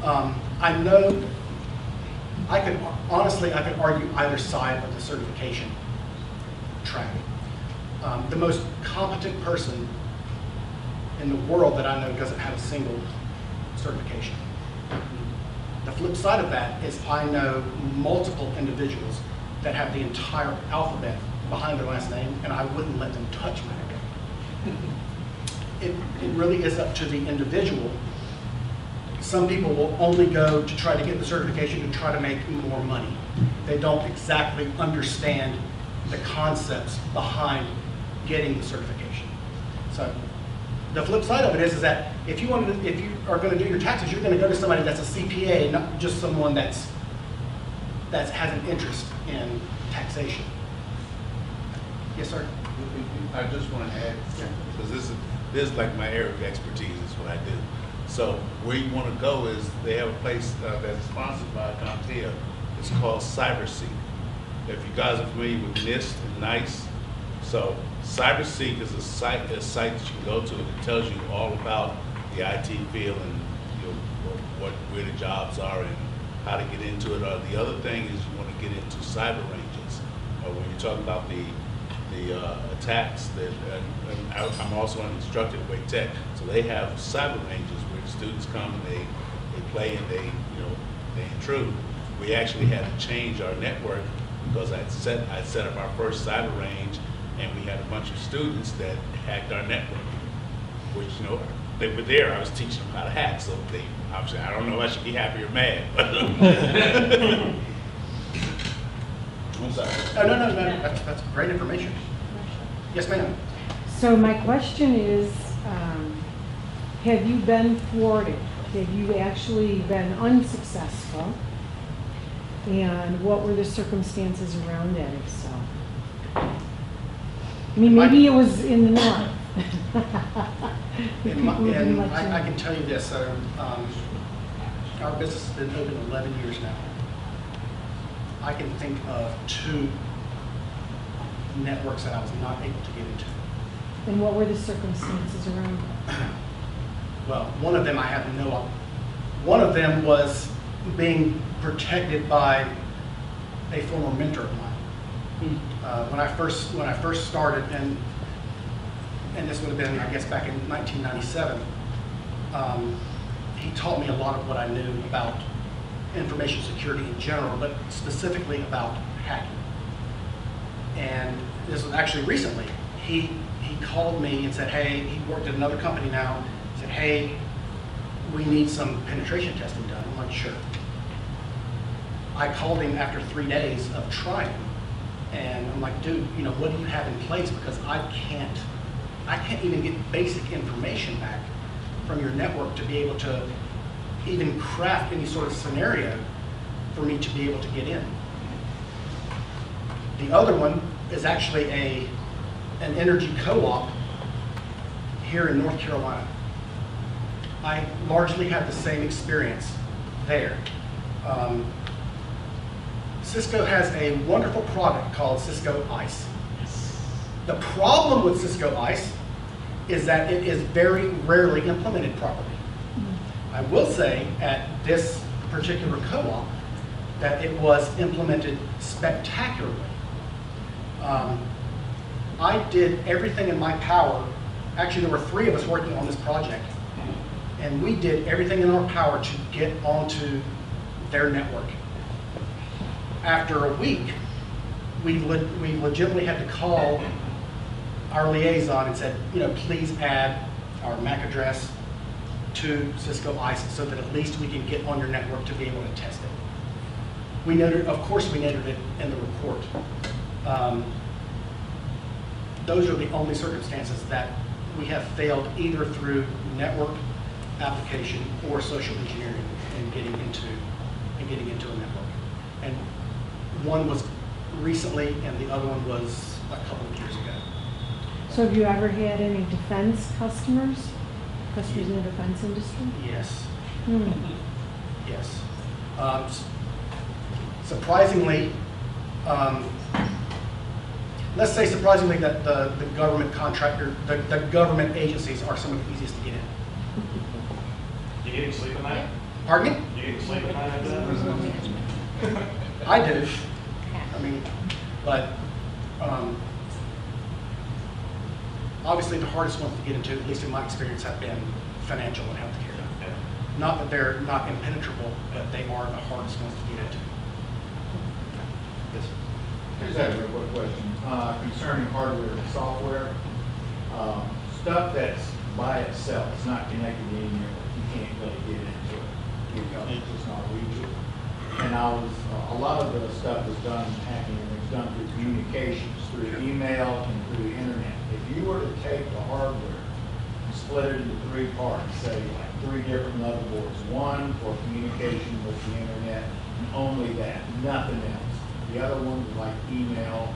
I know, I could argue either side of the certification track. The most competent person in the world that I know doesn't have a single certification. The flip side of that is I know multiple individuals that have the entire alphabet behind their last name, and I wouldn't let them touch my name. It really is up to the individual. some people will only go to try to get the certification to try to make more money. They don't exactly understand the concepts behind getting the certification. So the flip side of it is that if you are going to do your taxes, you're going to go to somebody that's a CPA, not just someone that has an interest in taxation. Yes, sir. I just want to add, because this is like my area of expertise, is what I do. So where you want to go is, they have a place that's sponsored by CompTIA. It's called CyberSeek. If you guys are familiar with NIST and NICE, so CyberSeek is a site that you can go to that tells you all about the IT field and where the jobs are and how to get into it. The other thing is you want to get into cyber ranges. When you're talking about the attacks that, I'm also an instructor at Wake Tech, so they have cyber ranges where the students come and they play and they intrude. We actually had to change our network because I set up our first cyber range, and we had a bunch of students that hacked our network, which, they were there. I was teaching them how to hack, so they obviously, I don't know if I should be happy or mad. I'm sorry. Oh, no. That's great information. Yes, ma'am. So my question is, have you been thwarted? Have you actually been unsuccessful? And what were the circumstances around that, if so? I mean, maybe it was in the north. I can tell you this, so our business has been open 11 years now. I can think of 2 networks that I was not able to get into. And what were the circumstances around that? Well, one of them one of them was being protected by a former mentor of mine. When I first started, and this would have been, I guess, back in 1997, he taught me a lot of what I knew about information security in general, but specifically about hacking. And this was actually recently. He called me and said, hey, he worked at another company now. He said, hey, we need some penetration testing done. I'm like, sure. I called him after 3 days of trying, and I'm like, dude, what do you have in place? Because I can't even get basic information back from your network to be able to even craft any sort of scenario for me to be able to get in. The other one is actually an energy co-op here in North Carolina. I largely had the same experience there. Cisco has a wonderful product called Cisco ICE. The problem with Cisco ICE is that it is very rarely implemented properly. I will say at this particular co-op that it was implemented spectacularly. I did everything in my power. Actually, there were 3 of us working on this project, and we did everything in our power to get onto their network. After a week, we legitimately had to call our liaison and said, please add our MAC address to Cisco ICE so that at least we can get on your network to be able to test it. Of course, we noted it in the report. Those are the only circumstances that we have failed either through network application or social engineering in getting into a network. And one was recently, and the other one was a couple of years ago. So have you ever had any defense customers? Customers in the defense industry? Yes. Yes. Surprisingly, let's say surprisingly that the government contractor, the government agencies are some of the easiest to get in. You getting sleep at night? Pardon me? You getting sleep at night after that? I do. But obviously the hardest ones to get into, at least in my experience, have been financial and healthcare. Not that they're not impenetrable, but they are the hardest ones to get into. Yes, sir. I just have a real quick question concerning hardware and software. Stuff that's by itself, it's not connected to any network, you can't really get into it. because it's just not reachable. And a lot of the stuff is done, hacking, and it's done through communications, through email and through the internet. If you were to take the hardware and split it into 3 parts, say like 3 different motherboards, one for communication with the internet, and only that, nothing else. The other one was like email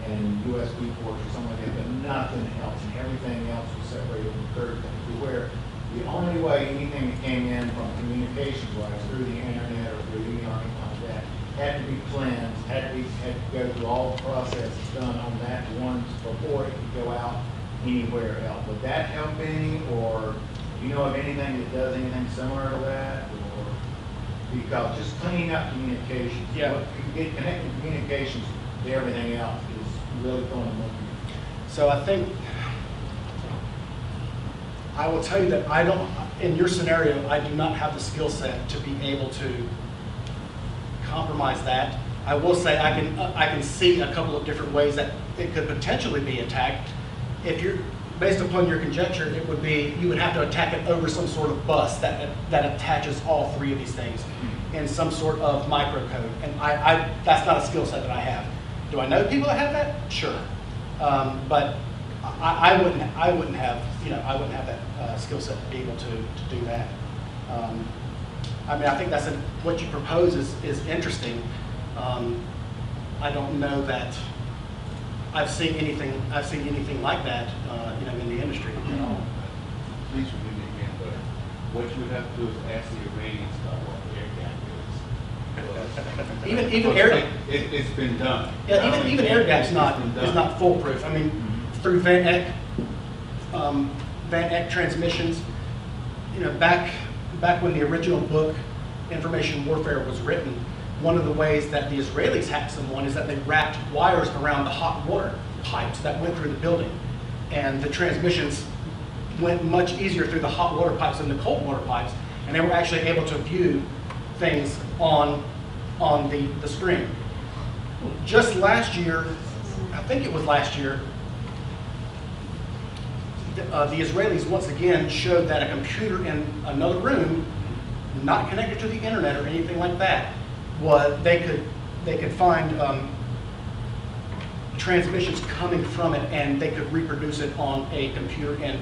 and USB ports or something like that, but nothing else, and everything else was separated in third thing, to where the only way anything that came in from communications-wise through the internet or through email or anything like that had to be cleansed, had to go through all the processes done on that once before it could go out anywhere else. Would that help any, or do you know of anything that does anything similar to that? Or because just cleaning up communications, Yeah. connecting communications to everything else is really going to look. So I think, I will tell you that I don't, in your scenario, I do not have the skill set to be able to compromise that. I will say I can see a couple of different ways that it could potentially be attacked. If you're, based upon your conjecture, it would be, you would have to attack it over some sort of bus that attaches all 3 of these things in some sort of microcode. And that's not a skill set that I have. Do I know people that have that? Sure. But I wouldn't have, I wouldn't have that skill set to be able to do that. I mean, I think what you propose is interesting. I don't know that I've seen anything like that, in the industry at all. Please forgive me again, but what you would have to do is ask the Iranians about what air gap is. Even air, It's been done. yeah, even air gap's is not foolproof. I mean, through Van Eck transmissions, back when the original book, Information Warfare, was written, one of the ways that the Israelis hacked someone is that they wrapped wires around the hot water pipes that went through the building. And the transmissions went much easier through the hot water pipes than the cold water pipes, and they were actually able to view things on the screen. Just last year, I think it was last year, the Israelis once again showed that a computer in another room, not connected to the internet or anything like that, they could find transmissions coming from it, and they could reproduce it on a computer in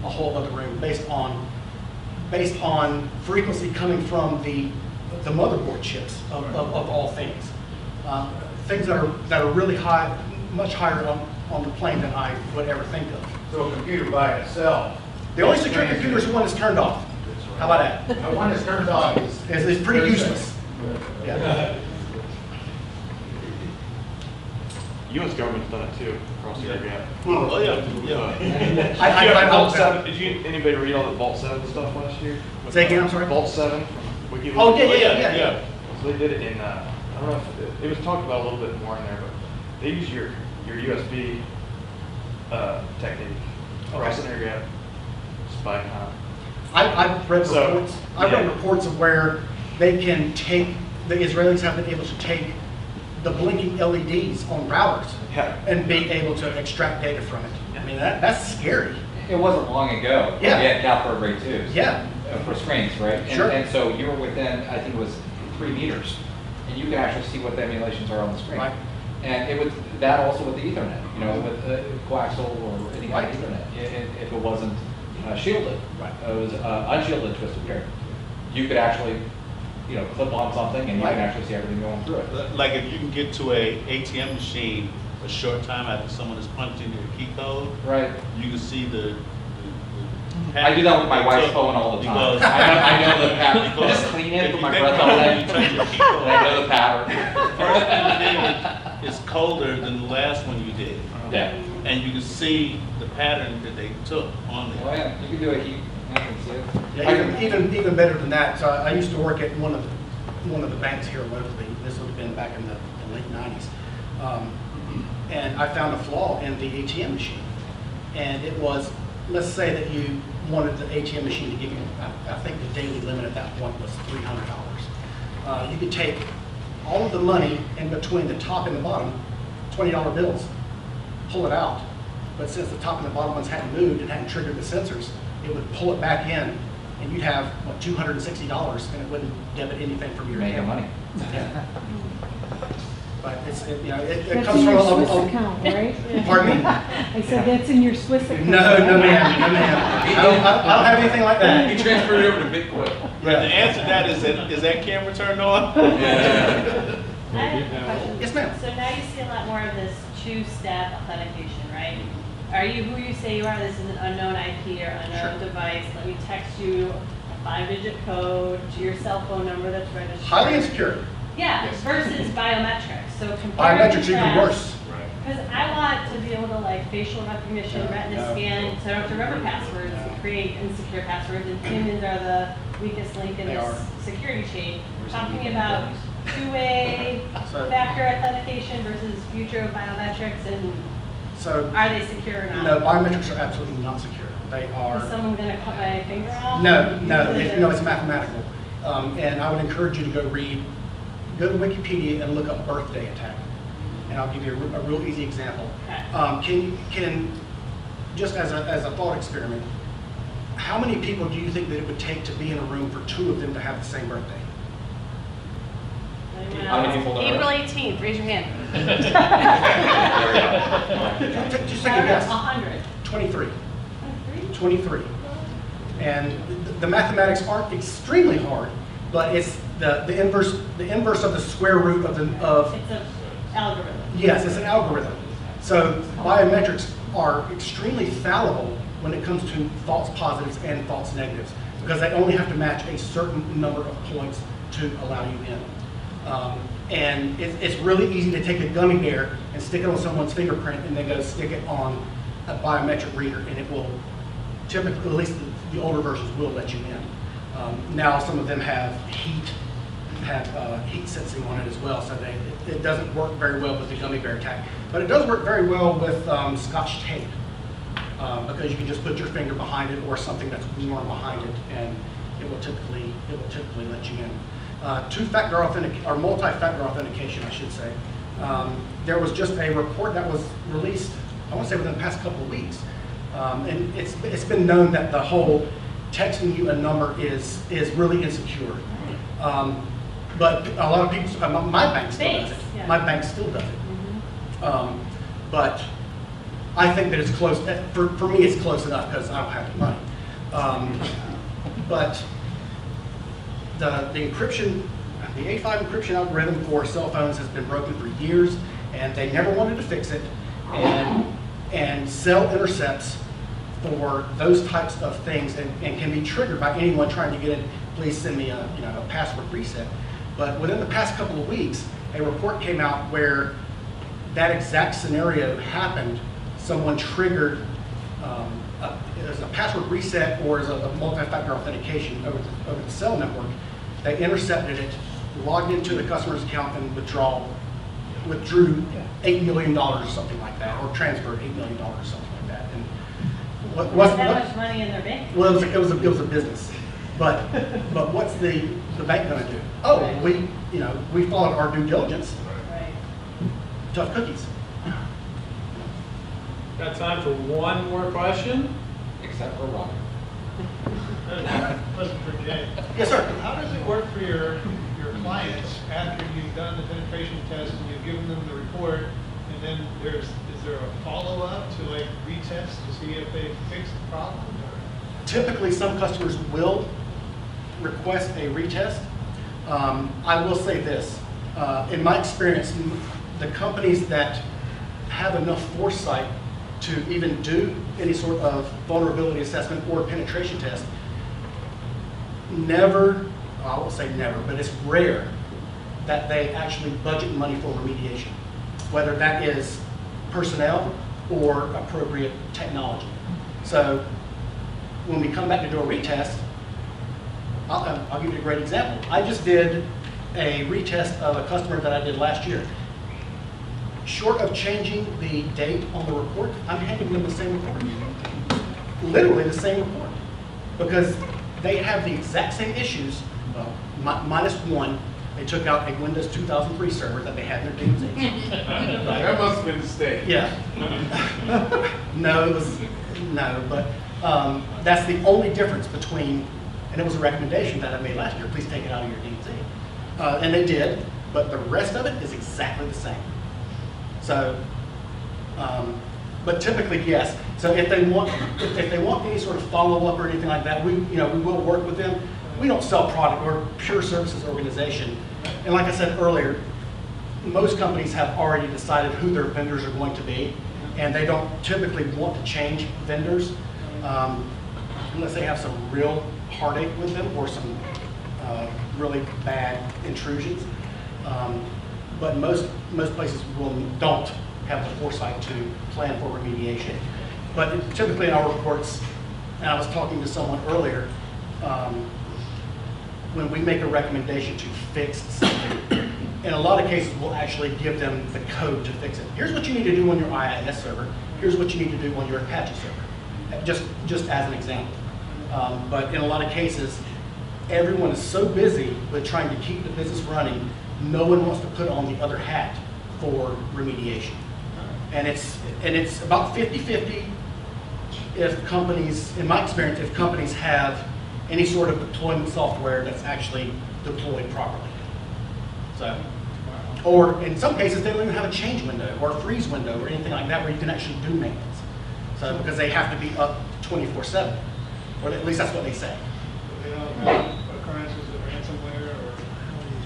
a whole other room based on frequency coming from the motherboard chips of all things. Things that are really high, much higher on the plane than I would ever think of. So a computer by itself. The only secure computer is the one that's turned off. How about that? The one that's turned off It's pretty useless. Yeah. U.S. government's done it too, across the air gap. Oh, yeah. Vault 7, did anybody read all the Vault 7 stuff last year? Say again, I'm sorry? Vault 7. Oh, yeah. So they did it in, I don't know if it was talked about a little bit more in there, but they use your USB technique across an air gap, spy time. I've read So, reports. I've read reports of where the Israelis have been able to take the blinking LEDs on routers and be able to extract data from it. I mean, that's scary. It wasn't long ago. Yeah. We had Cal Grade 2s. Yeah. For screens, right? Sure. And so you were within, I think it was 3 meters, and you could actually see what the emulations are on the screen. Right. And it was that also with the Ethernet, with coaxial or any kind of Ethernet, if it wasn't shielded. Right. It was unshielded twisted pair. You could actually, clip on something and you can actually see everything going through it. Like if you can get to a ATM machine a short time after someone has punched in your key code, Right. you can see the I do that with my wife's phone all the time. I know the pattern. Just clean it, put my breath on it. You touch your key code. I know the pattern. First one you did is colder than the last one you did. Yeah. And you can see the pattern that they took on there. Oh yeah, you can do a heat. I can see it. Yeah, even better than that. So I used to work at one of the banks here locally. This would have been back in the late 90s. And I found a flaw in the ATM machine. And it was, let's say that you wanted the ATM machine to give you, I think the daily limit at that point was $300. You could take all of the money in between the top and the bottom, $20 bills, pull it out. But since the top and the bottom ones hadn't moved and hadn't triggered the sensors, it would pull it back in and you'd have, what, $260, and it wouldn't debit anything from your Making account. money. Yeah. But it That's comes in from your a. Swiss account, right? Pardon me? I said that's in your Swiss account. No, no ma'am, no ma'am. I don't have anything like He that. transferred it over to Bitcoin. Right, the answer to that is that camera turned on? Yeah. I have a question. Yes, ma'am. So now you see a lot more of this two-step authentication, right? Are you who you say you are? This is an unknown IP or unknown device. Let me text you a 5-digit code to your cell phone number that's registered. Highly insecure. Yeah, versus biometrics. So compare Biometrics even worse. Because I want to be able to like facial recognition, retina scan, so I don't have to remember passwords and create insecure passwords. And humans are the weakest link in They this are. security chain. Talking about two-way So- factor authentication versus future of biometrics, and So, are they secure or not? no, biometrics are absolutely not secure. They Is are, someone going to cut my finger off? no, it's mathematical. And I would encourage you to go to Wikipedia and look up birthday attack. And I'll give you a real easy example. Okay. Can just as a thought experiment, how many people do you think that it would take to be in a room for 2 of them to have the same birthday? How many people there April are? 18th, raise your hand. Just take a guess. 100. 23. 23. And the mathematics aren't extremely hard, but it's the inverse of the square root of It's an algorithm. yes, it's an algorithm. So biometrics are extremely fallible when it comes to false positives and false negatives, because they only have to match a certain number of points to allow you in. And it's really easy to take a gummy bear and stick it on someone's fingerprint and then go stick it on a biometric reader, and it will typically, at least the older versions, will let you in. Now some of them have heat sensing on it as well, so it doesn't work very well with the gummy bear attack. But it does work very well with Scotch tape, because you can just put your finger behind it or something that's warm behind it, and it will typically let you in. Two-factor authentication, or multi-factor authentication, I should say. There was just a report that was released, I want to say within the past couple of weeks, and it's been known that the whole texting you a number is really insecure. But a lot of people, my bank still does it. Yeah. My bank still does it. But I think that it's close, for me it's close enough because I don't have the money. But the encryption, the A5 encryption algorithm for cell phones has been broken for years, and they never wanted to fix it. And cell intercepts for those types of things and can be triggered by anyone trying to get in. Please send me a password reset. But within the past couple of weeks, a report came out where that exact scenario happened. Someone triggered as a password reset or as a multi-factor authentication over the cell network. They intercepted it, logged into the customer's account, and withdrew $8 million or something like that, or transferred $8 million or something like that. And That much money in their bank? well, it was a business. But what's the bank going to do? Oh, we followed our due diligence. Right. Tough cookies. Got time for one more question? Except for Robert. Listen for Jay. Yes, sir. How does it work for your clients after you've done the penetration test and you've given them the report, and then is there a follow-up to like retest to see if they fixed the problem? Or? Typically, some customers will request a retest. I will say this, in my experience, the companies that have enough foresight to even do any sort of vulnerability assessment or penetration test, never, I won't say never, but it's rare that they actually budget money for remediation, whether that is personnel or appropriate technology. So when we come back to do a retest, I'll give you a great example. I just did a retest of a customer that I did last year. Short of changing the date on the report, I'm handing them the same report. Literally the same report. Because they have the exact same issues, well, minus one. They took out a Windows 2003 server that they had in their DMZ. That must have been a mistake. Yeah. No, but that's the only difference between And it was a recommendation that I made last year, please take it out of your D&Z. And they did, but the rest of it is exactly the same. So, but typically, yes. So if they want any sort of follow-up or anything like that, we will work with them. We don't sell product, we're a pure services organization. And like I said earlier, most companies have already decided who their vendors are going to be, and they don't typically want to change vendors unless they have some real heartache with them or some really bad intrusions. But most places don't have the foresight to plan for remediation. But typically in our reports, and I was talking to someone earlier, when we make a recommendation to fix something, in a lot of cases we'll actually give them the code to fix it. Here's what you need to do on your IIS server. Here's what you need to do on your Apache server. Just as an example. But in a lot of cases, everyone is so busy with trying to keep the business running, no one wants to put on the other hat for remediation. And it's about 50-50 if companies, in my experience, if companies have any sort of deployment software that's actually deployed properly. So, or in some cases, they don't even have a change window or a freeze window or anything like that where you can actually do maintenance. So, because they have to be up 24/7, or at least that's what they say. They don't have occurrences of ransomware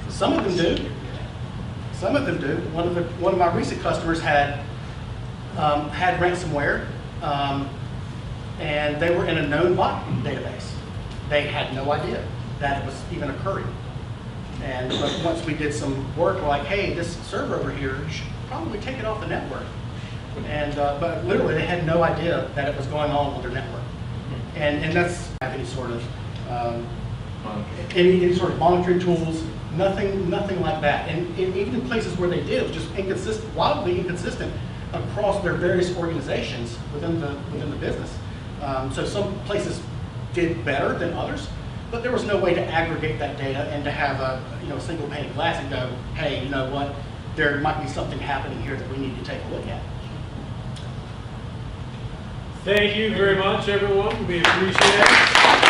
or? Some of them do. Some of them do. One of my recent customers had ransomware, and they were in a known bot database. They had no idea that it was even occurring. And but once we did some work, we're like, hey, this server over here, you should probably take it off the network. And but literally, they had no idea that it was going on with their network. And that's have any sort of any sort of monitoring tools, nothing like that. And even in places where they did, it was just inconsistent, wildly inconsistent across their various organizations within the business. So some places did better than others, but there was no way to aggregate that data and to have a single pane of glass and go, hey, you know what, there might be something happening here that we need to take a look at. Thank you very much, everyone. We appreciate it.